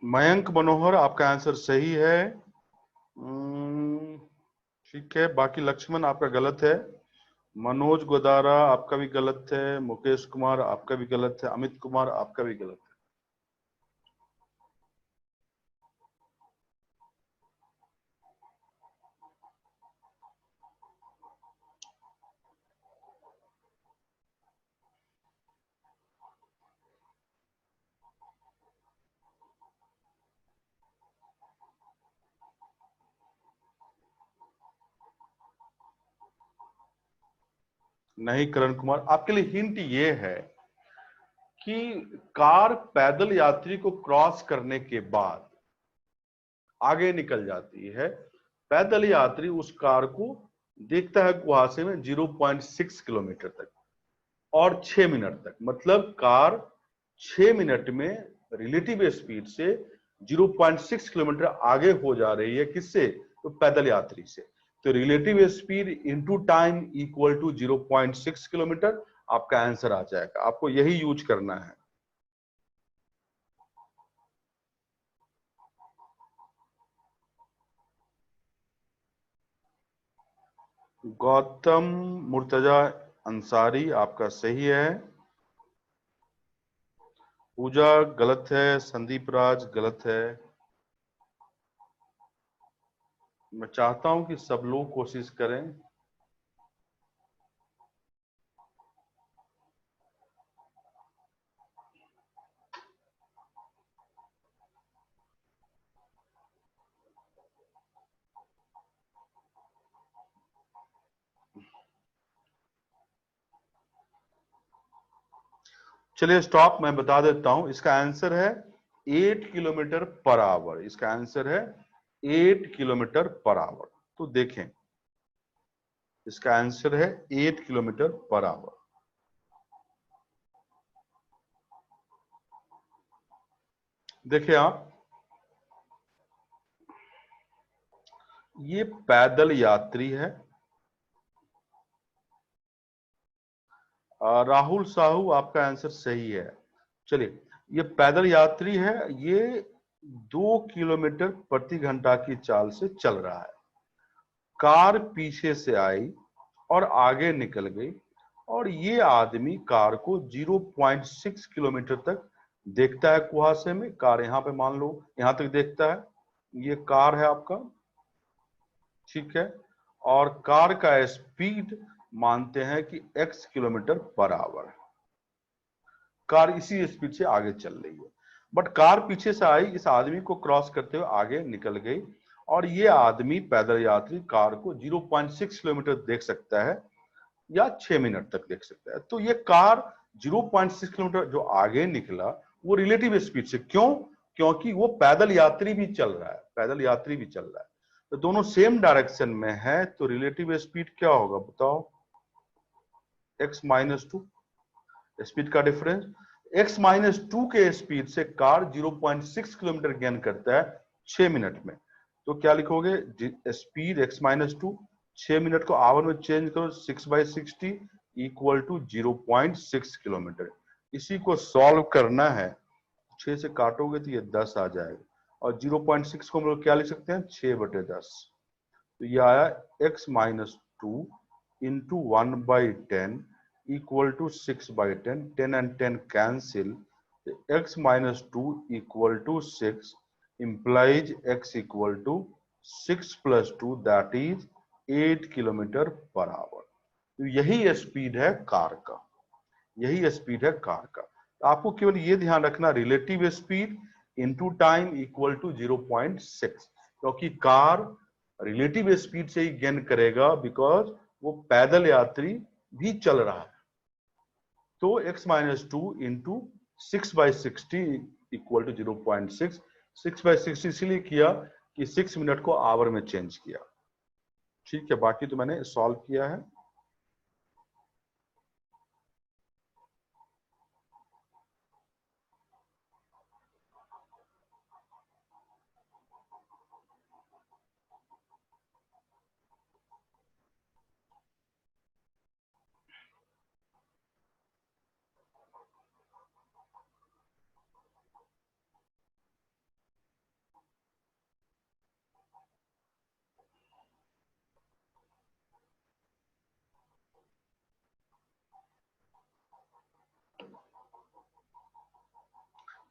मयंक मनोहर, आपका आंसर सही है। ठीक है, बाकी लक्ष्मण आपका गलत है। मनोज गोदारा आपका भी गलत है। मुकेश कुमार आपका भी गलत है। अमित कुमार आपका भी गलत है। नहीं करण कुमार, आपके लिए हिंट ये है कि कार पैदल यात्री को क्रॉस करने के बाद आगे निकल जाती है। पैदल यात्री उस कार को देखता है कुहासे में 0.6 किलोमीटर तक और 6 मिनट तक। मतलब कार 6 मिनट में रिलेटिव स्पीड से 0.6 किलोमीटर आगे हो जा रही है। किससे? तो पैदल यात्री से। तो relative speed into time equal to 0.6 kilometre आपका आंसर आ जाएगा। आपको यही यूज करना है। गौतम मुर्तजा अंसारी आपका सही है। पूजा गलत है। संदीप राज गलत है। मैं चाहता हूं कि सब लोग कोशिश करें। चलिए स्टॉप, मैं बता देता हूं। इसका आंसर है 8 किलोमीटर पर आवर। इसका आंसर है 8 किलोमीटर पर आवर। तो देखें, इसका आंसर है 8 किलोमीटर पर आवर। देखिए आप, ये पैदल यात्री है। राहुल साहू आपका आंसर सही है। चलिए, ये पैदल यात्री है। ये 2 किलोमीटर प्रति घंटा की चाल से चल रहा है। कार पीछे से आई और आगे निकल गई और ये आदमी कार को 0.6 किलोमीटर तक देखता है कुहासे में। कार यहां पे मान लो यहां तक देखता है। ये कार है आपका, ठीक है, और कार का स्पीड मानते हैं कि x किलोमीटर पर आवर है। कार इसी स्पीड से आगे चल रही है, बट कार पीछे से आई, इस आदमी को क्रॉस करते हुए आगे निकल गई, और ये आदमी पैदल यात्री कार को 0.6 किलोमीटर देख सकता है या 6 मिनट तक देख सकता है। तो ये कार 0.6 किलोमीटर जो आगे निकला वो रिलेटिव स्पीड से, क्यों? क्योंकि वो पैदल यात्री भी चल रहा है, पैदल यात्री भी चल रहा है, तो दोनों सेम डायरेक्शन में है, तो रिलेटिव स्पीड क्या होगा बताओ? x-2, स्पीड का डिफरेंस। x-2 के स्पीड से कार 0.6 किलोमीटर गेन करता है 6 मिनट में, तो क्या लिखोगे? स्पीड x-2, 6 मिनट को आवर में चेंज करो, 6/60 इक्वल टू 0.6 किलोमीटर। इसी को सॉल्व करना है, 6 से काटोगे तो ये 10 आ जाएगा, और 0.6 को हम लोग क्या लिख सकते हैं? 6/10। तो ये आया x-2 into 1/10 equal to 6/10, 10 and 10 cancel, x-2 equal to 6 implies x equal to 6 plus 2 that is 8 kilometre per our. तो यही स्पीड है कार का, यही स्पीड है कार का। तो आपको केवल ये ध्यान रखना, relative speed into time equal to 0.6, क्योंकि कार रिलेटिव स्पीड से ही गेन करेगा बिकॉज वो पैदल यात्री भी चल रहा है। तो x-2 इंटू 6/60 इक्वल टू 0.6, 6/60 इसलिए किया कि 6 मिनट को आवर में चेंज किया, ठीक है। बाकी तो मैंने सॉल्व किया है।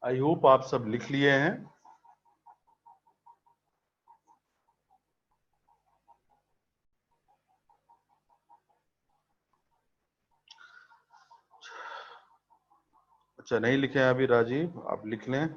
आई होप आप सब लिख लिए हैं। अच्छा, नहीं लिखे हैं अभी राजीव, आप लिख लें।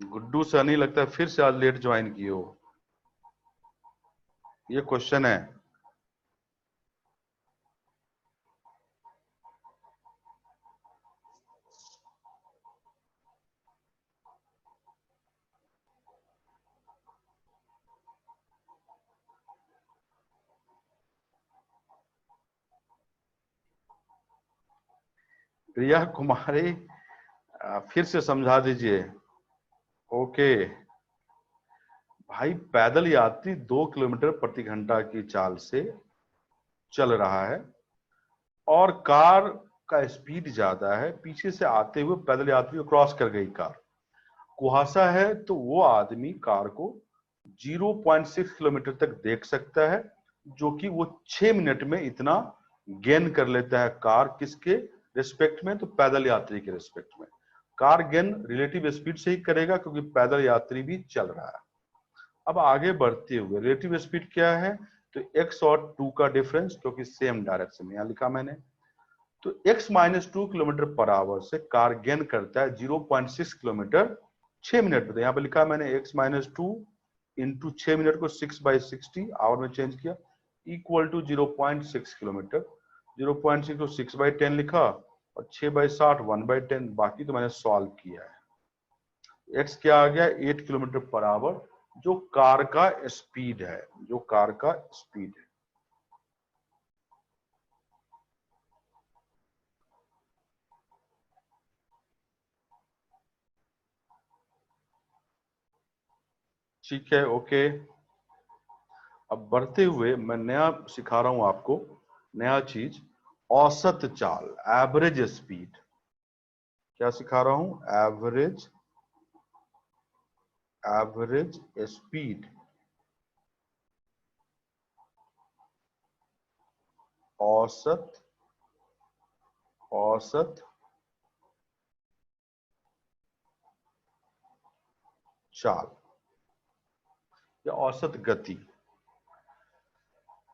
गुड्डू सनी लगता है फिर से आज लेट ज्वाइन किए हो, ये क्वेश्चन है। प्रिया कुमारी फिर से समझा दीजिए। ओके भाई, पैदल यात्री 2 किलोमीटर प्रति घंटा की चाल से चल रहा है और कार का स्पीड ज्यादा है, पीछे से आते हुए पैदल यात्री को क्रॉस कर गई कार। कुहासा है तो वो आदमी कार को 0.6 किलोमीटर तक देख सकता है, जो कि वो 6 मिनट में इतना गेन कर लेता है कार किसके रिस्पेक्ट में? तो पैदल यात्री के रिस्पेक्ट में। कार गेन रिलेटिव स्पीड से ही करेगा क्योंकि पैदल यात्री भी चल रहा है। अब आगे बढ़ते हुए रिलेटिव स्पीड क्या है? तो x और 2 का डिफरेंस, क्योंकि सेम डायरेक्शन में, यहां लिखा मैंने। तो x-2 किलोमीटर पर आवर से कार गेन करता है 0.6 किलोमीटर 6 मिनट में। तो यहाँ पे लिखा मैंने x-2 इंटू 6 मिनट को 6/60 आवर में चेंज किया, इक्वल टू 0.6 किलोमीटर। 0.6 को 6/10 लिखा और 6/60 1/10। बाकी तो मैंने सॉल्व किया है। x क्या आ गया? 8 किलोमीटर पर आवर, जो कार का स्पीड है, जो कार का स्पीड है। ठीक है, ओके। अब बढ़ते हुए मैं नया सिखा रहा हूं आपको, नया चीज, औसत चाल, एवरेज स्पीड। क्या सिखा रहा हूं? एवरेज एवरेज स्पीड औसत चाल या औसत गति।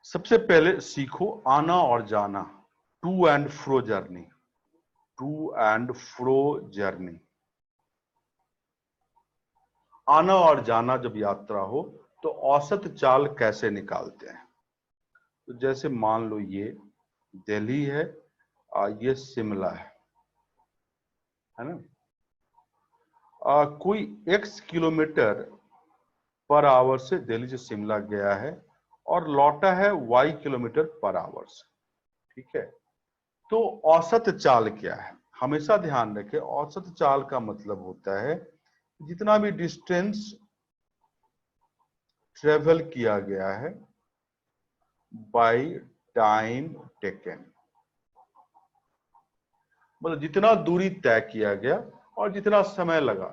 सबसे पहले सीखो आना और जाना, to and fro journey, to and fro journey. आना और जाना जब यात्रा हो तो औसत चाल कैसे निकालते हैं? तो जैसे मान लो ये दिल्ली है और ये शिमला है ना। कोई x किलोमीटर पर आवर से दिल्ली से शिमला गया है और लौटा है y किलोमीटर पर आवर से, ठीक है। तो औसत चाल क्या है? हमेशा ध्यान रखें, औसत चाल का मतलब होता है जितना भी डिस्टेंस ट्रेवल किया गया है बाय टाइम टेकन, मतलब जितना दूरी तय किया गया और जितना समय लगा,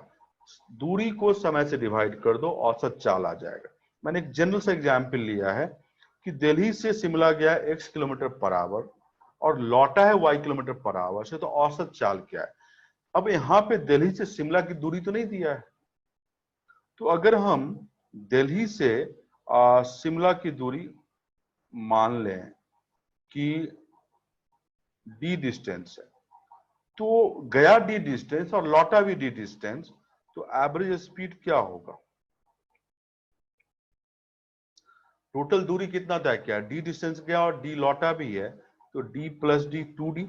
दूरी को समय से डिवाइड कर दो, औसत चाल आ जाएगा। मैंने एक जनरल सा एग्जाम्पल लिया है कि दिल्ली से शिमला गया x किलोमीटर पर आवर और लौटा है y किलोमीटर पर आवर से, तो औसत चाल क्या है? अब यहाँ पे दिल्ली से शिमला की दूरी तो नहीं दिया है, तो अगर हम दिल्ली से शिमला की दूरी मान लें कि d डिस्टेंस है, तो गया d डिस्टेंस और लौटा भी d डिस्टेंस, तो एवरेज स्पीड क्या होगा? टोटल दूरी कितना तय किया? d डिस्टेंस गया और d लौटा भी है, तो d प्लस डी 2d,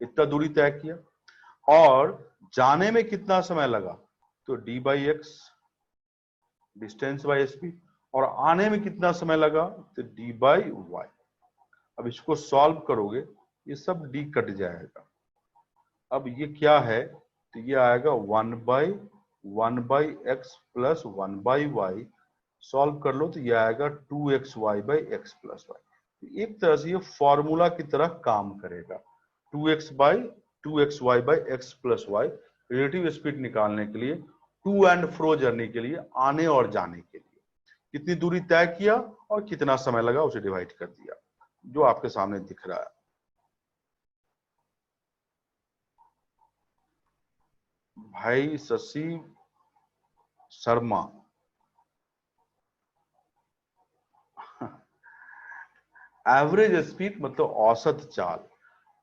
इतना दूरी तय किया। और जाने में कितना समय लगा? तो d by x, distance by speed. और आने में कितना समय लगा? तो d बाई वाई। अब इसको सॉल्व करोगे, ये सब d कट जाएगा। अब ये क्या है? तो ये आएगा 1/1 एक्स प्लस 1/y। सॉल्व कर लो तो ये आएगा 2xy by x plus Y. एक तरह से ये फॉर्मूला की तरह काम करेगा। 2xy by x plus y relative speed निकालने के लिए, टू एंड फ्रो जर्नी के लिए, आने और जाने के लिए कितनी दूरी तय किया और कितना समय लगा उसे डिवाइड कर दिया, जो आपके सामने दिख रहा है। भाई शशि शर्मा, एवरेज स्पीड मतलब औसत चाल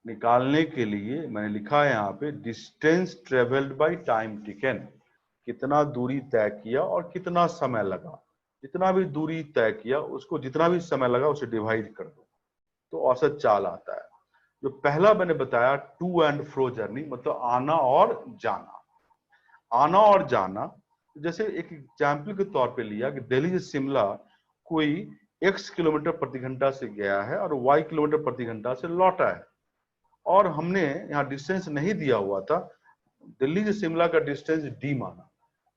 निकालने के लिए मैंने लिखा है यहाँ पे distance travelled by time taken, कितना दूरी तय किया और कितना समय लगा। जितना भी दूरी तय किया उसको जितना भी समय लगा उसे डिवाइड कर दो, तो औसत चाल आता है। जो पहला मैंने बताया टू एंड फ्रो जर्नी, मतलब आना और जाना। आना और जाना जैसे एक एग्जाम्पल के तौर पे लिया कि दिल्ली से शिमला कोई x किलोमीटर प्रति घंटा से गया है और y किलोमीटर प्रति घंटा से लौटा है, और हमने यहाँ डिस्टेंस नहीं दिया हुआ था, दिल्ली से शिमला का डिस्टेंस d माना,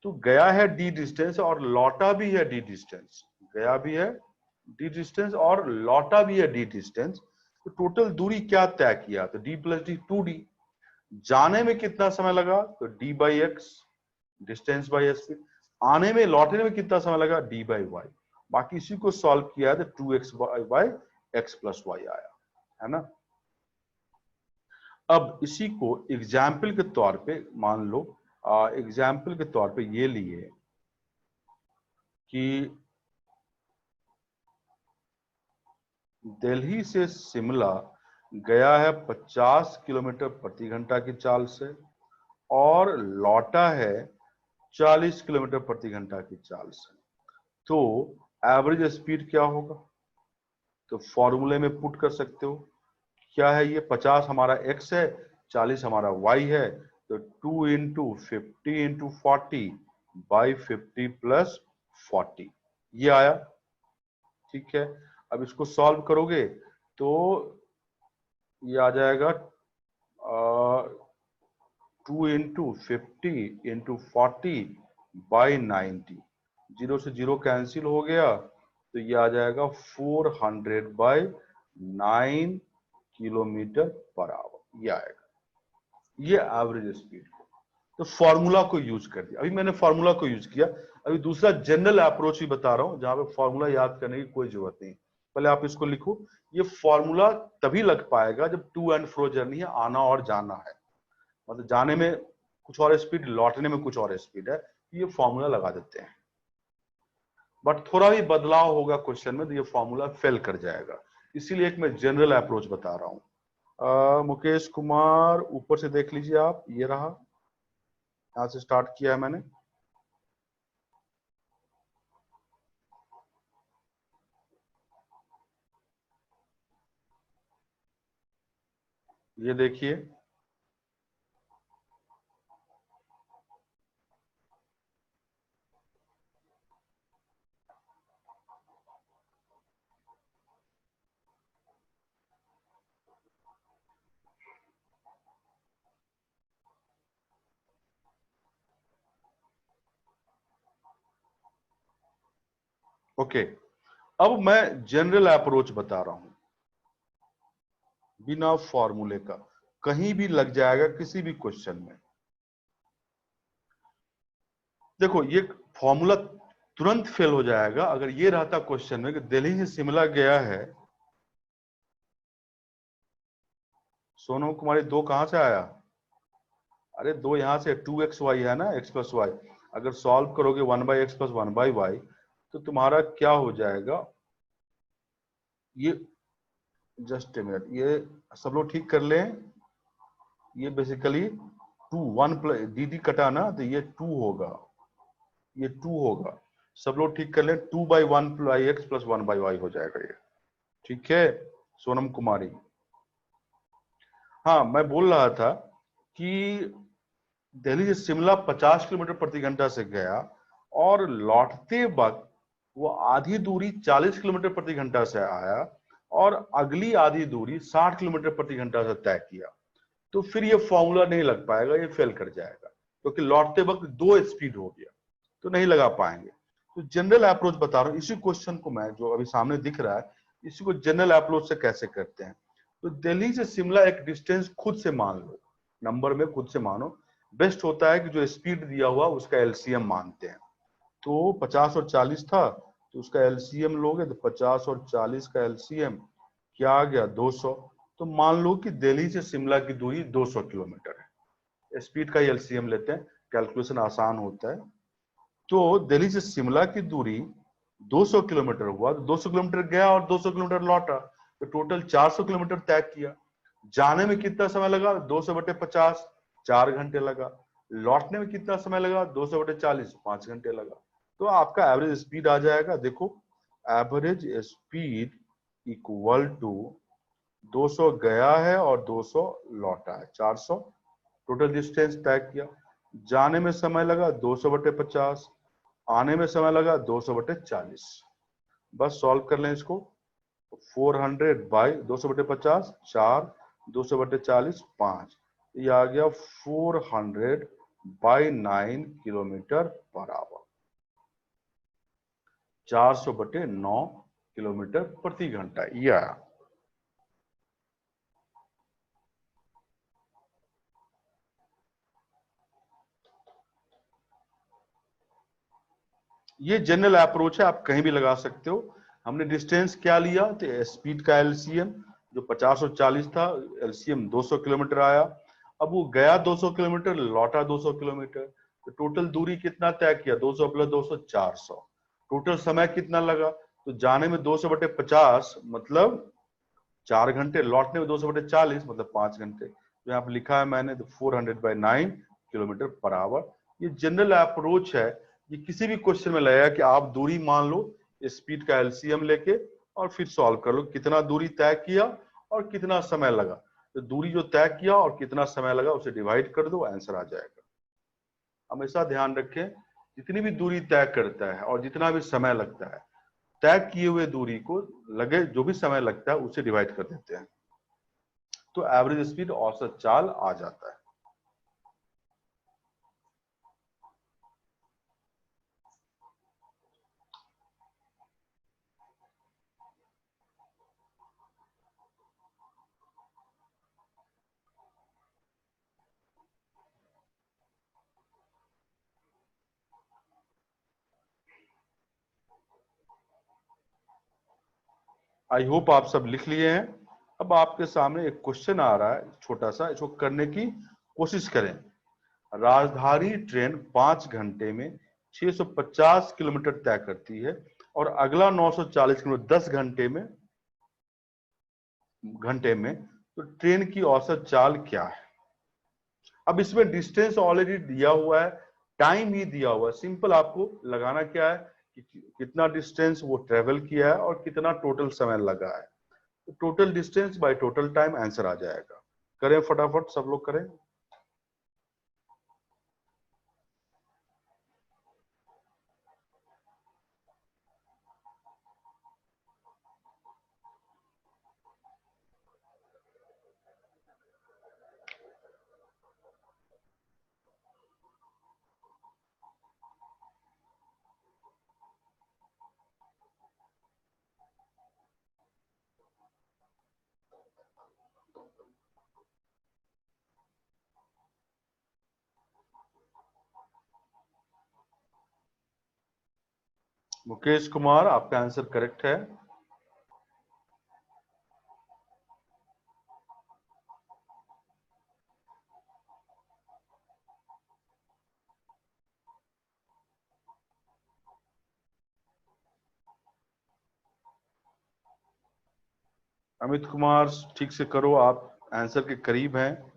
तो गया है d डिस्टेंस और लौटा भी है d डिस्टेंस, गया भी है d डिस्टेंस और लौटा भी है d डिस्टेंस। तो टोटल दूरी क्या तय किया? तो d प्लस डी 2d। जाने में कितना समय लगा? तो d by x, distance by speed. आने में लौटने में कितना समय लगा? d by y. बाकी इसी को सॉल्व किया तो 2x by x plus Y आया, है ना। अब इसी को एग्जाम्पल के तौर पे मान लो, एग्जाम्पल के तौर पे ये लिए कि दिल्ली से शिमला गया है 50 किलोमीटर प्रति घंटा की चाल से और लौटा है 40 किलोमीटर प्रति घंटा की चाल से, तो एवरेज स्पीड क्या होगा? तो फॉर्मूले में पुट कर सकते हो। क्या है ये? 50 हमारा x है, 40 हमारा y है, तो 2 इंटू 50 इंटू 40 बाई 50 प्लस 40 ये आया, ठीक है। अब इसको सॉल्व करोगे तो ये आ जाएगा 2 इंटू 50 इंटू 40 बाई 90, जीरो से जीरो कैंसिल हो गया, तो ये आ जाएगा 400 बाई 9 किलोमीटर पर आवर, ये आएगा, ये एवरेज स्पीड। तो फॉर्मूला को यूज कर दिया। अभी मैंने फॉर्मूला को यूज किया, अभी दूसरा जनरल अप्रोच भी बता रहा हूं जहां पे फॉर्मूला याद करने की कोई जरूरत नहीं। पहले आप इसको लिखो, ये फॉर्मूला तभी लग पाएगा जब टू एंड फ्रो जर्नी है, आना और जाना है, मतलब जाने में कुछ और स्पीड, लौटने में कुछ और स्पीड है, ये फॉर्मूला लगा देते हैं। बट थोड़ा भी बदलाव होगा क्वेश्चन में तो ये फॉर्मूला फेल कर जाएगा, इसीलिए एक मैं जनरल अप्रोच बता रहा हूं। मुकेश कुमार ऊपर से देख लीजिए आप, ये रहा, यहां से स्टार्ट किया है मैंने, ये देखिए। ओके, अब मैं जनरल अप्रोच बता रहा हूं, बिना फॉर्मूले का, कहीं भी लग जाएगा किसी भी क्वेश्चन में। देखो ये फॉर्मूला तुरंत फेल हो जाएगा अगर ये रहता क्वेश्चन में कि दिल्ली से शिमला गया है। सोनम कुमारी दो कहां से आया? अरे दो यहां से, 2xy है ना, x प्लस वाई, अगर सॉल्व करोगे 1/x प्लस 1/y तो तुम्हारा क्या हो जाएगा, ये जस्ट ए मिनट, ये सब लोग ठीक कर लें, ये बेसिकली 1 प्लस डी डी कटा ना तो ये 2 होगा, ये 2 होगा, सब लोग ठीक कर लें, 2/1/x प्लस 1/y हो जाएगा ये। ठीक है सोनम कुमारी? हाँ मैं बोल रहा था कि दिल्ली से शिमला 50 किलोमीटर प्रति घंटा से गया और लौटते वक्त वो आधी दूरी 40 किलोमीटर प्रति घंटा से आया और अगली आधी दूरी 60 किलोमीटर प्रति घंटा से तय किया, तो फिर ये फॉर्मूला नहीं लग पाएगा, ये फेल कर जाएगा, क्योंकि लौटते वक्त दो स्पीड हो गया, तो नहीं लगा पाएंगे। तो जनरल अप्रोच बता रहा हूँ, इसी क्वेश्चन को मैं जो अभी सामने दिख रहा है, इसी को जनरल अप्रोच से कैसे करते हैं। तो दिल्ली से शिमला एक डिस्टेंस खुद से मान लो, नंबर में खुद से मानो, बेस्ट होता है कि जो स्पीड दिया हुआ उसका एलसीएम मानते हैं। तो 50 और 40 था, तो उसका एलसीएम लोगे तो 50 और 40 का एलसीएम क्या आ गया, 200। तो मान लो कि दिल्ली से शिमला की दूरी 200 किलोमीटर है, स्पीड का ही एलसीएम लेते हैं, कैलकुलेशन आसान होता है। तो दिल्ली से शिमला की दूरी 200 किलोमीटर हुआ, तो 200 किलोमीटर गया और 200 किलोमीटर लौटा, तो टोटल 400 किलोमीटर तय किया। जाने में कितना समय लगा, 200/50, 4 घंटे लगा। लौटने में कितना समय लगा, 200/40, 5 घंटे लगा। तो आपका एवरेज स्पीड आ जाएगा, देखो एवरेज स्पीड इक्वल टू 200 गया है और 200 लौटा है, 400 टोटल डिस्टेंस तय किया। जाने में समय लगा 200/50, आने में समय लगा 200/40। बस सॉल्व कर लें इसको, 400/200/50, 4, 200/40, 5, ये आ गया 400/9 किलोमीटर पर आवर, 400/9 किलोमीटर प्रति घंटा, ये आया। ये जनरल अप्रोच है, आप कहीं भी लगा सकते हो। हमने डिस्टेंस क्या लिया, तो स्पीड का एलसीएम जो 50 और 40 था, एलसीएम 200 किलोमीटर आया। अब वो गया 200 किलोमीटर, लौटा 200 किलोमीटर, तो टोटल दूरी कितना तय किया, 200 प्लस 200, 400। टोटल समय कितना लगा, तो जाने में 200/50 मतलब 4 घंटे, लौटने में 200/40 मतलब 5 घंटे। तो यहाँ पे लिखा है मैंने, तो 400/9 किलोमीटर पर आवर। ये जनरल अप्रोच है, ये किसी भी क्वेश्चन में लगेगा कि आप दूरी मान लो, स्पीड का एलसीएम लेके और फिर सॉल्व कर लो, कितना दूरी तय किया और कितना समय लगा। तो दूरी जो तय किया और कितना समय लगा उसे डिवाइड कर दो, आंसर आ जाएगा। हमेशा ध्यान रखें, जितनी भी दूरी तय करता है और जितना भी समय लगता है, तय किए हुए दूरी को लगे जो भी समय लगता है उसे डिवाइड कर देते हैं, तो एवरेज स्पीड, औसत चाल आ जाता है। आई होप आप सब लिख लिए हैं। अब आपके सामने एक क्वेश्चन आ रहा है छोटा सा, इसको करने की कोशिश करें। राजधानी ट्रेन 5 घंटे में 650 किलोमीटर तय करती है और अगला 940 किलोमीटर 10 घंटे में, तो ट्रेन की औसत चाल क्या है? अब इसमें डिस्टेंस ऑलरेडी दिया हुआ है, टाइम ही दिया हुआ है। सिंपल आपको लगाना क्या है कि कितना डिस्टेंस वो ट्रेवल किया है और कितना टोटल समय लगा है। तो total distance by total time answer आ जाएगा। करें फटाफट, सब लोग करें। मुकेश कुमार, आपका आंसर करेक्ट है। अमित कुमार, ठीक से करो, आप आंसर के करीब हैं।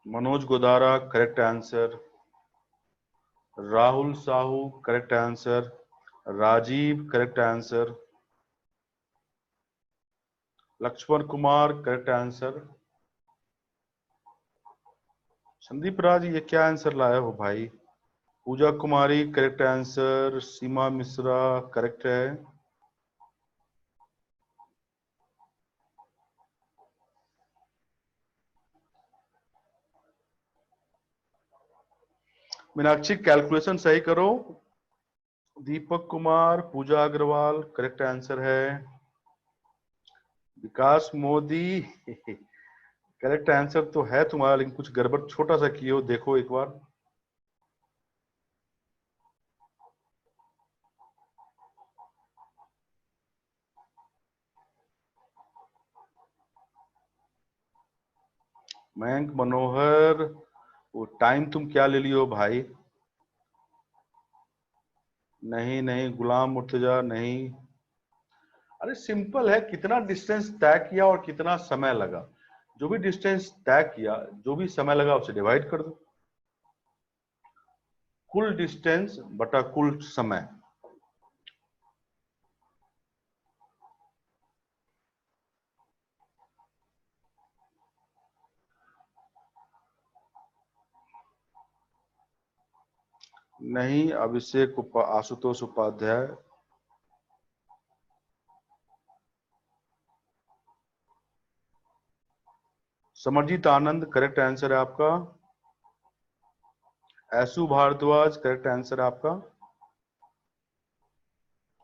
Manoj Godara, correct answer. Rahul Sahu, correct answer. Rajeev, correct answer. Laxman Kumar, correct answer. Sandeep Raj, ये क्या आंसर लाए हो भाई? Pooja Kumari, correct answer. Seema Mishra, correct है। मीनाक्षी, कैलकुलेशन सही करो। दीपक कुमार, पूजा अग्रवाल, करेक्ट आंसर है। विकास मोदी करेक्ट आंसर तो है तुम्हारा, लेकिन कुछ गड़बड़ छोटा सा किए हो, देखो एक बार। मयंक मनोहर, वो टाइम तुम क्या ले लियो भाई? नहीं नहीं, गुलाम मुर्तजा नहीं। अरे सिंपल है, कितना डिस्टेंस तय किया और कितना समय लगा। जो भी डिस्टेंस तय किया, जो भी समय लगा, उसे डिवाइड कर दो। कुल डिस्टेंस बटा कुल समय। नहीं, अभिषेक आशुतोष उपाध्याय। समरजीत आनंद, करेक्ट आंसर है आपका। ऐसु भारद्वाज, करेक्ट आंसर है आपका।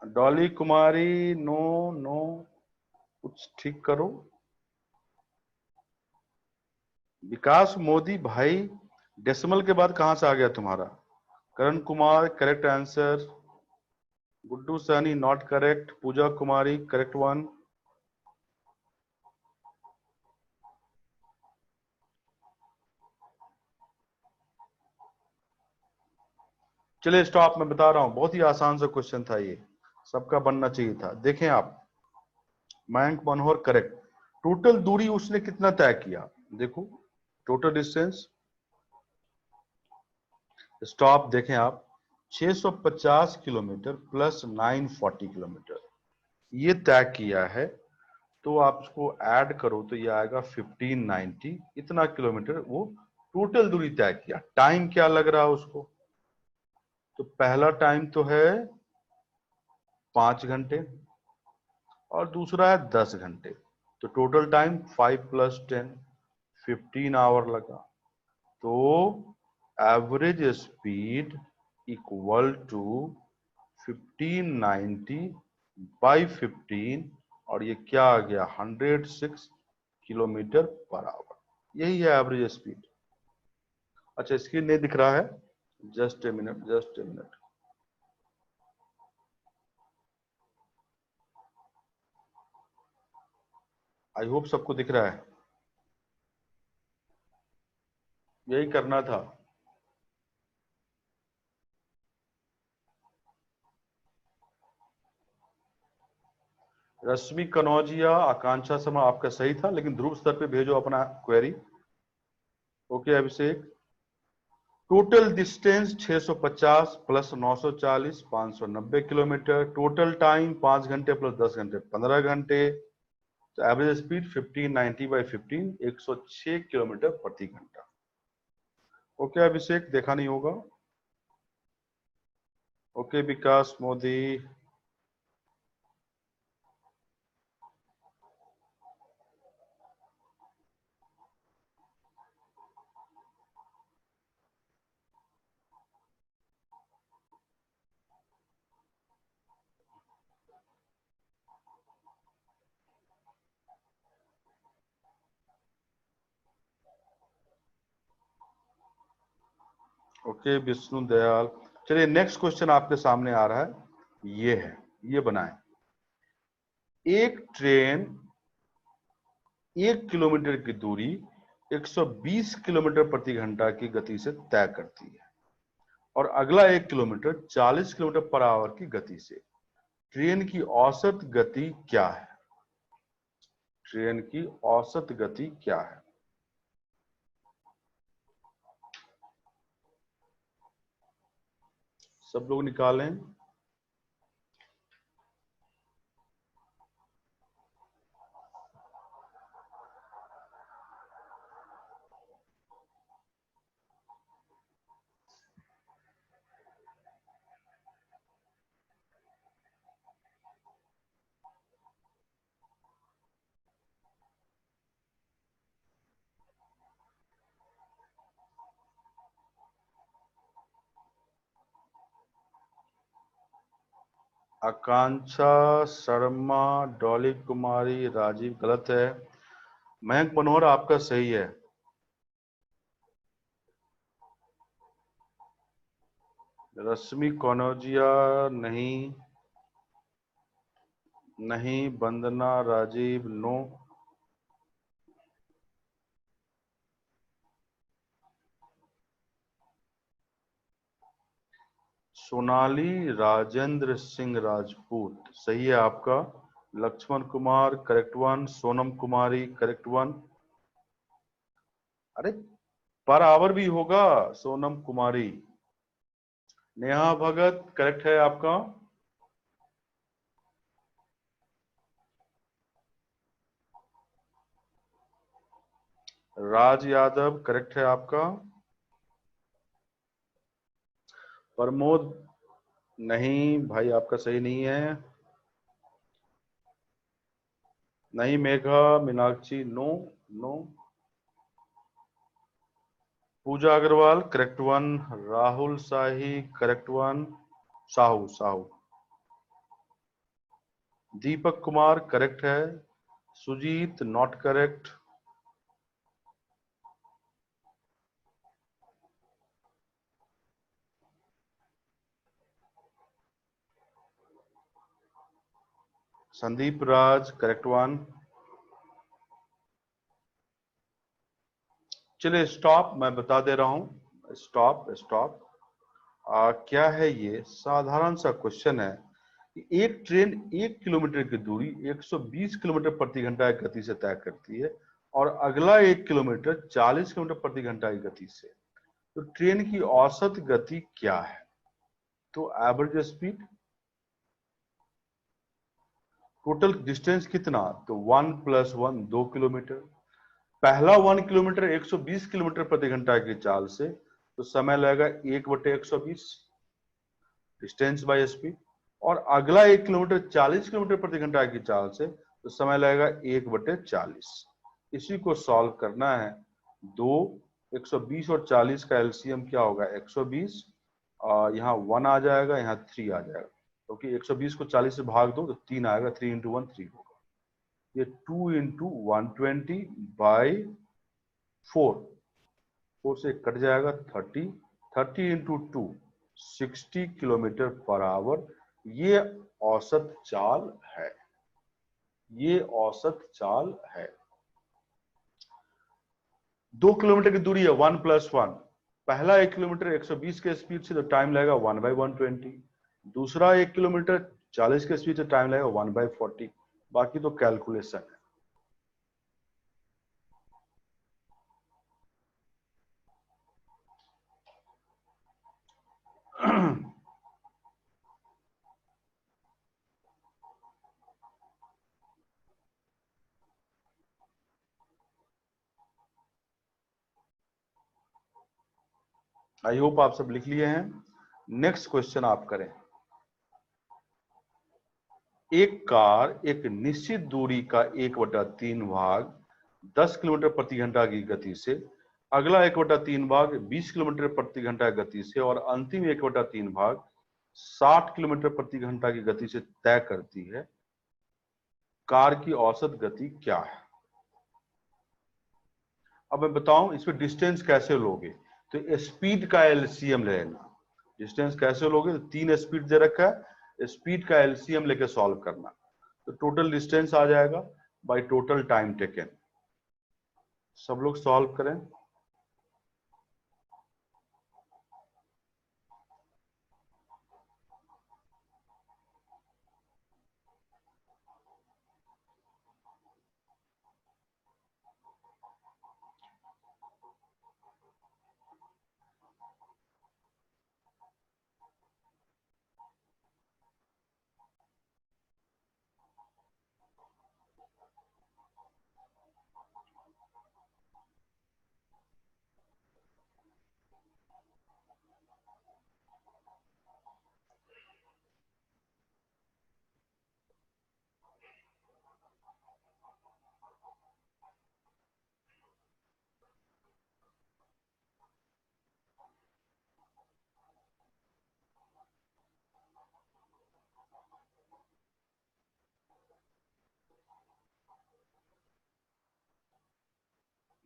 डॉली कुमारी, नो नो, कुछ ठीक करो। विकास मोदी भाई, डेसिमल के बाद कहां से आ गया तुम्हारा? Karan Kumar, correct answer. Guddu Sahni, not correct. Pooja Kumari, correct one. चलिए स्टॉप, मैं बता रहा हूं, बहुत ही आसान सा क्वेश्चन था ये, सबका बनना चाहिए था। देखें आप, मयंक मनोहर, करेक्ट। टोटल दूरी उसने कितना तय किया? देखो, टोटल डिस्टेंस, स्टॉप देखें आप, 650 किलोमीटर प्लस 940 किलोमीटर ये तय किया है। तो आप उसको ऐड करो तो ये आएगा 1590, इतना किलोमीटर वो टोटल दूरी तय किया। टाइम क्या लग रहा है उसको? तो पहला टाइम तो है 5 घंटे और दूसरा है 10 घंटे। तो टोटल टाइम 5 + 10, 15 आवर लगा। तो एवरेज स्पीड इक्वल टू 1590/15, और ये क्या आ गया? 106 किलोमीटर पर आवर। यही है एवरेज स्पीड। अच्छा स्क्रीन नहीं दिख रहा है, just a minute, just a minute. I hope सबको दिख रहा है। यही करना था। रश्मि कनौजिया, आकांक्षा शर्मा, आपका सही था, लेकिन ध्रुव सर पे भेजो अपना query. Okay Abhishek. Total distance 650 plus 940 590 kilometre. Total time 5 घंटे प्लस 10 घंटे 15 घंटे। तो एवरेज स्पीड 1590 बाई 15 106 किलोमीटर प्रति घंटा। ओके अभिषेक, देखा नहीं होगा। ओके विकास मोदी। ओके विष्णु दयाल। चलिए नेक्स्ट क्वेश्चन आपके सामने आ रहा है, ये है, ये बनाएं। एक ट्रेन 1 किलोमीटर की दूरी 120 किलोमीटर प्रति घंटा की गति से तय करती है और अगला 1 किलोमीटर 40 किलोमीटर पर आवर की गति से। ट्रेन की औसत गति क्या है? ट्रेन की औसत गति क्या है? सब लोग निकालें। आकांक्षा शर्मा, डॉली कुमारी, राजीव गलत है। मयंक मनोहर आपका सही है। रश्मि कनौजिया नहीं, नहीं। वंदना राजीव नो। सोनाली राजेंद्र सिंह राजपूत सही है आपका। Laxman Kumar correct one. Sonam Kumari correct one. अरे पर आवर भी होगा सोनम कुमारी। नेहा भगत करेक्ट है आपका। राज यादव करेक्ट है आपका। प्रमोद नहीं भाई, आपका सही नहीं है। नहीं। Megha Meenakshi no, no. Pooja Agarwal correct one. Rahul Shahi correct one. Sahu, Sahu. Deepak Kumar correct है। Sujeet not correct. Sandeep Raj correct one. चलिए स्टॉप, मैं बता दे रहा हूं। Stop, stop. क्या है ये? साधारण सा क्वेश्चन है कि एक ट्रेन 1 किलोमीटर की दूरी 120 किलोमीटर प्रति घंटा की गति से तय करती है और अगला 1 किलोमीटर 40 किलोमीटर प्रति घंटा की गति से। तो ट्रेन की औसत गति क्या है? तो एवरेज स्पीड। टोटल डिस्टेंस कितना? तो 1 + 1 2 किलोमीटर। पहला 1 किलोमीटर 120 किलोमीटर प्रति घंटा की चाल से, तो समय लगेगा 1/120 डिस्टेंस बाय स्पीड। और अगला 1 किलोमीटर 40 किलोमीटर प्रति घंटा की चाल से, तो समय लगेगा 1/40। इसी को सॉल्व करना है। 2 120 और 40 का एलसीएम क्या होगा? 120। यहाँ 1 आ जाएगा, यहाँ 3 आ जाएगा, क्योंकि 120 को 40 से भाग दो तो 3 आएगा। 3 × 1 3 होगा। ये 2 × 120 बाई 4, 4 से कट जाएगा 30, 30 इंटू 2, 60 किलोमीटर पर आवर। ये औसत चाल है, ये औसत चाल है। 2 किलोमीटर की दूरी है 1 + 1। पहला 1 किलोमीटर 120 के स्पीड से, तो टाइम लगेगा 1/120। दूसरा 1 किलोमीटर 40 के स्पीड से, टाइम लगेगा 1/40। बाकी तो कैलकुलेशन है। आई होप आप सब लिख लिए हैं। नेक्स्ट क्वेश्चन आप करें। एक कार एक निश्चित दूरी का 1/3 भाग 10 किलोमीटर प्रति घंटा की गति से, अगला 1/3 भाग 20 किलोमीटर प्रति घंटा की गति से और अंतिम 1/3 भाग 60 किलोमीटर प्रति घंटा की गति से तय करती है। कार की औसत गति क्या है? अब मैं बताऊं इसमें डिस्टेंस कैसे लोगे। तो स्पीड का एलसीएम लेना। डिस्टेंस कैसे लोगे? तो 3 स्पीड दे रखा है, स्पीड का एलसीएम लेके सॉल्व करना। तो टोटल डिस्टेंस आ जाएगा बाय टोटल टाइम टेकन। सब लोग सॉल्व करें।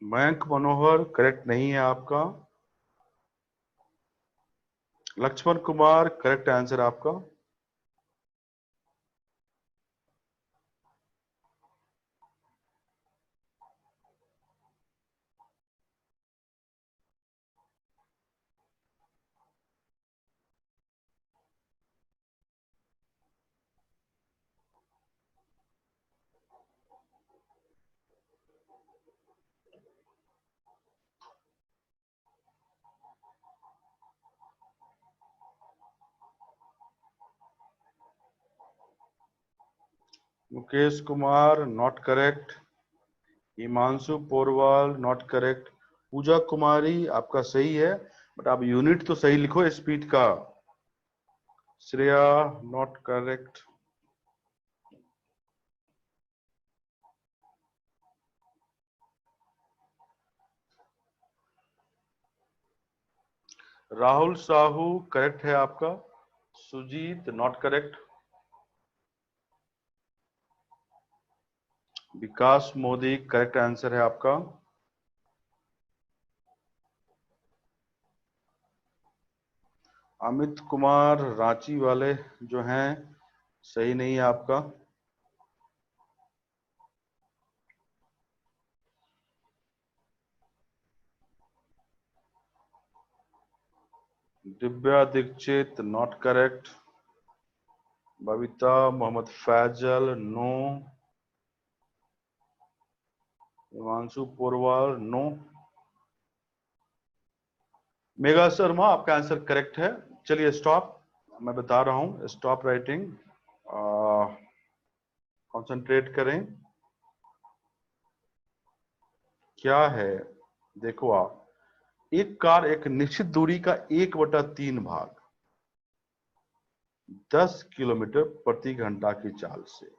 मयंक मनोहर करेक्ट नहीं है आपका। लक्ष्मण कुमार करेक्ट आंसर आपका। Mukesh Kumar not correct. Himanshu Porwal not correct. Pooja Kumari आपका सही है, बट आप यूनिट तो सही लिखो स्पीड का। Shreya not correct. Rahul Sahu correct है आपका। Sujeet not correct. Vikas Modi correct answer है आपका। अमित कुमार रांची वाले जो हैं सही नहीं है आपका। Divya Dixit not correct. Babita Mohammad Faisal no. Himanshu Porwal no. Megha Sharma आपका आंसर करेक्ट है। चलिए स्टॉप, मैं बता रहा हूं, स्टॉप राइटिंग, कंसंट्रेट करें। क्या है देखो आप, एक कार एक निश्चित दूरी का 1/3 भाग 10 किलोमीटर प्रति घंटा की चाल से,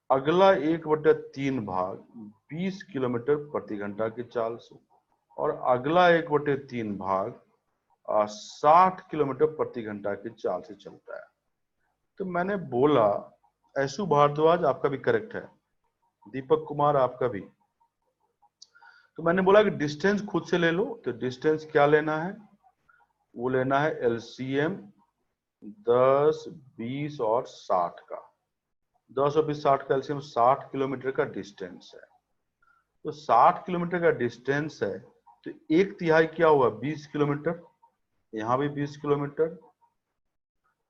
अगला 1/3 भाग 20 किलोमीटर प्रति घंटा की चाल से और अगला 1/3 भाग 60 किलोमीटर प्रति घंटा की चाल से चलता है। तो मैंने बोला, ऐशु भारद्वाज आपका भी करेक्ट है, दीपक कुमार आपका भी। तो मैंने बोला कि डिस्टेंस खुद से ले लो, तो डिस्टेंस क्या लेना है, वो लेना है एलसीएम 10, 20 और 60 का। 10 और 20, 60 का एलसीएम 60 किलोमीटर का डिस्टेंस है। तो 60 किलोमीटर का डिस्टेंस है, तो एक तिहाई क्या हुआ, 20 किलोमीटर। यहाँ भी 20 किलोमीटर,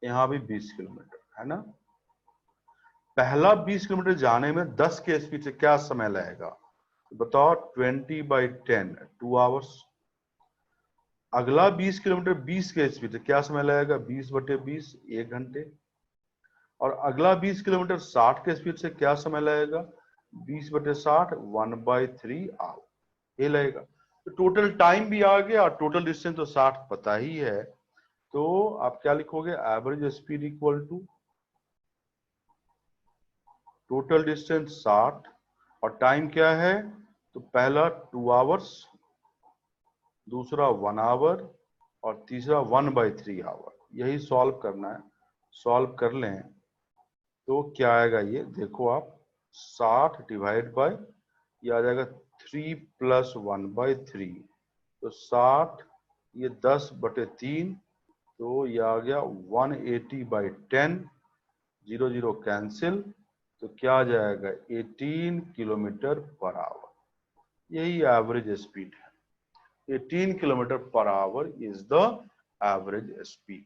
यहाँ भी 20 किलोमीटर, है ना। पहला 20 किलोमीटर जाने में 10 के स्पीड से क्या समय लगेगा, तो बताओ 20/10, 2 आवर्स। अगला 20 किलोमीटर 20 के स्पीड से क्या समय लगेगा, 20/20, 1 घंटे। और अगला 20 किलोमीटर 60 के स्पीड से क्या समय लगेगा, 20/60, 1/3 आवर ये लगेगा। तो टोटल टाइम भी आ गया और टोटल डिस्टेंस तो 60 पता ही है। तो आप क्या लिखोगे, average speed equal to total distance 60 और टाइम क्या है, तो पहला 2 आवर्स, दूसरा 1 आवर और तीसरा 1/3 आवर। यही सॉल्व करना है। सॉल्व कर लें तो क्या आएगा, ये देखो आप, 60 डिवाइड बाय ये आ जाएगा 3 + 1/3, तो 60, ये 10/3, तो ये आ गया 180/10, 0 0 कैंसिल, तो क्या आ जाएगा 18 किलोमीटर पर आवर। यही एवरेज स्पीड है, 18 kilometre per our is the average speed.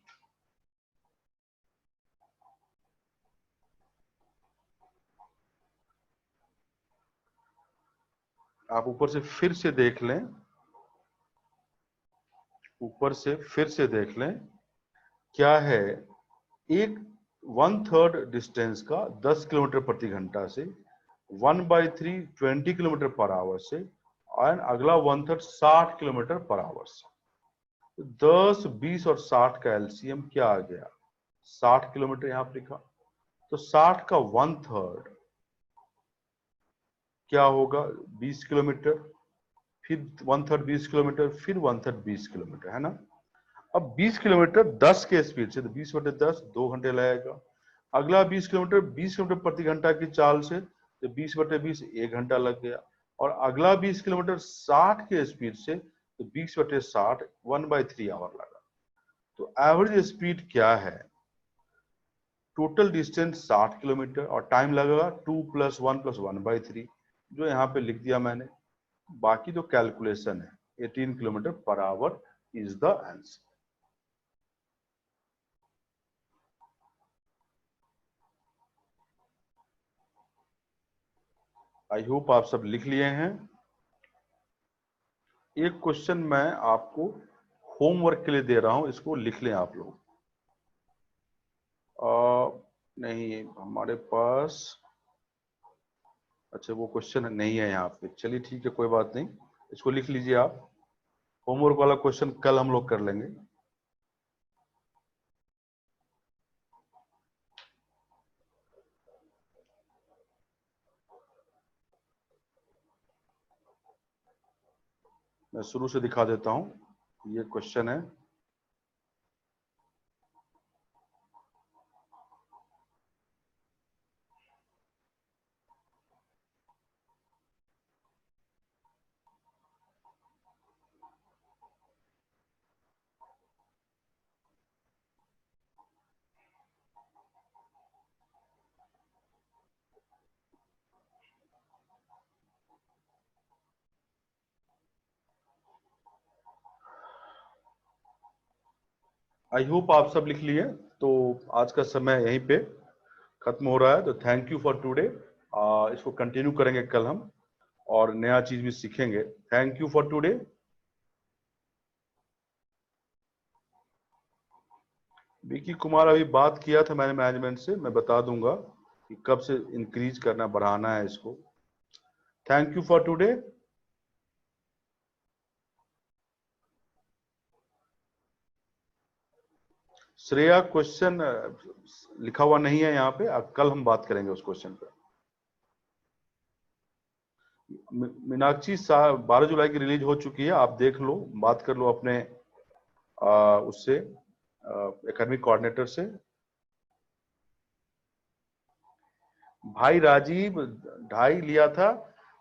आप ऊपर से फिर से देख लें, ऊपर से फिर से देख लें, क्या है, एक 1/3 डिस्टेंस का 10 किलोमीटर प्रति घंटा से, 1/3 20 किलोमीटर पर आवर से, और अगला 1/3 60 किलोमीटर पर आवर से। 10, 20 और 60 का एलसीएम क्या आ गया, 60 किलोमीटर यहां पर लिखा। तो 60 का 1/3 क्या होगा, 20 किलोमीटर, फिर 1/3 20 किलोमीटर, फिर 1/3 20 किलोमीटर, है ना। अब 20 किलोमीटर 10 के स्पीड से, तो 20/10, 2 घंटे लगेगा। अगला 20 किलोमीटर 20 किलोमीटर प्रति घंटा की चाल से, तो 20/20, 1 घंटा लग गया। और अगला 20 किलोमीटर 60 के स्पीड से, तो 20/60, 1/3 आवर लगा। तो एवरेज स्पीड क्या है, टोटल डिस्टेंस 60 किलोमीटर और टाइम लगेगा 2 + 1 + 1/3, जो यहाँ पे लिख दिया मैंने। बाकी जो कैलकुलेशन है 18 kilometre per our is the answer. I hope आप सब लिख लिए हैं। एक क्वेश्चन मैं आपको होमवर्क के लिए दे रहा हूं, इसको लिख लें आप लोग। नहीं हमारे पास, अच्छा वो क्वेश्चन नहीं है यहाँ पे, चलिए ठीक है कोई बात नहीं, इसको लिख लीजिए आप। होमवर्क वाला क्वेश्चन कल हम लोग कर लेंगे। मैं शुरू से दिखा देता हूं, ये क्वेश्चन है। आई होप आप सब लिख लिए। तो आज का समय यहीं पे खत्म हो रहा है, तो थैंक यू फॉर टुडे। इसको कंटिन्यू करेंगे कल हम, और नया चीज भी सीखेंगे। Thank you for today. Vicky Kumar अभी बात किया था मैंने मैनेजमेंट से, मैं बता दूंगा कि कब से इंक्रीज करना, बढ़ाना है इसको। Thank you for today. Shreya question लिखा हुआ नहीं है यहाँ पे, अब कल हम बात करेंगे उस क्वेश्चन पे। मीनाक्षी 12 जुलाई की रिलीज हो चुकी है, आप देख लो, बात कर लो अपने उससे, एकेडमिक कोऑर्डिनेटर से। भाई राजीव 2:30 लिया था,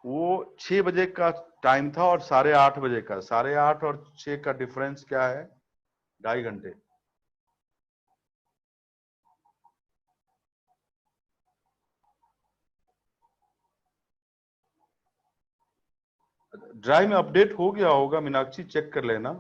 वो 6 बजे का टाइम था और 8:30 बजे का, 8:30 और 6 का डिफरेंस क्या है? 2.5 घंटे। ड्राइव में अपडेट हो गया होगा मीनाक्षी, चेक कर लेना।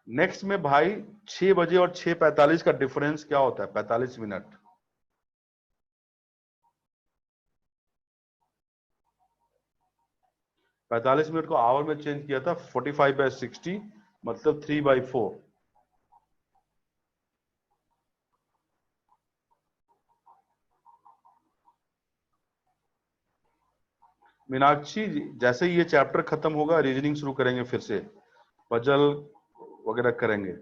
नेक्स्ट में भाई 6 बजे और 6:45 का डिफरेंस क्या होता है? 45 मिनट। 45 मिनट को आवर में चेंज किया था, 45/60 मतलब 3/4। मीनाक्षी जैसे ही ये चैप्टर खत्म होगा रीजनिंग शुरू करेंगे, फिर से पजल वगैरह करेंगे।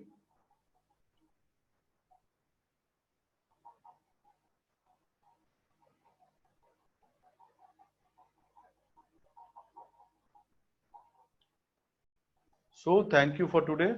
So thank you for today.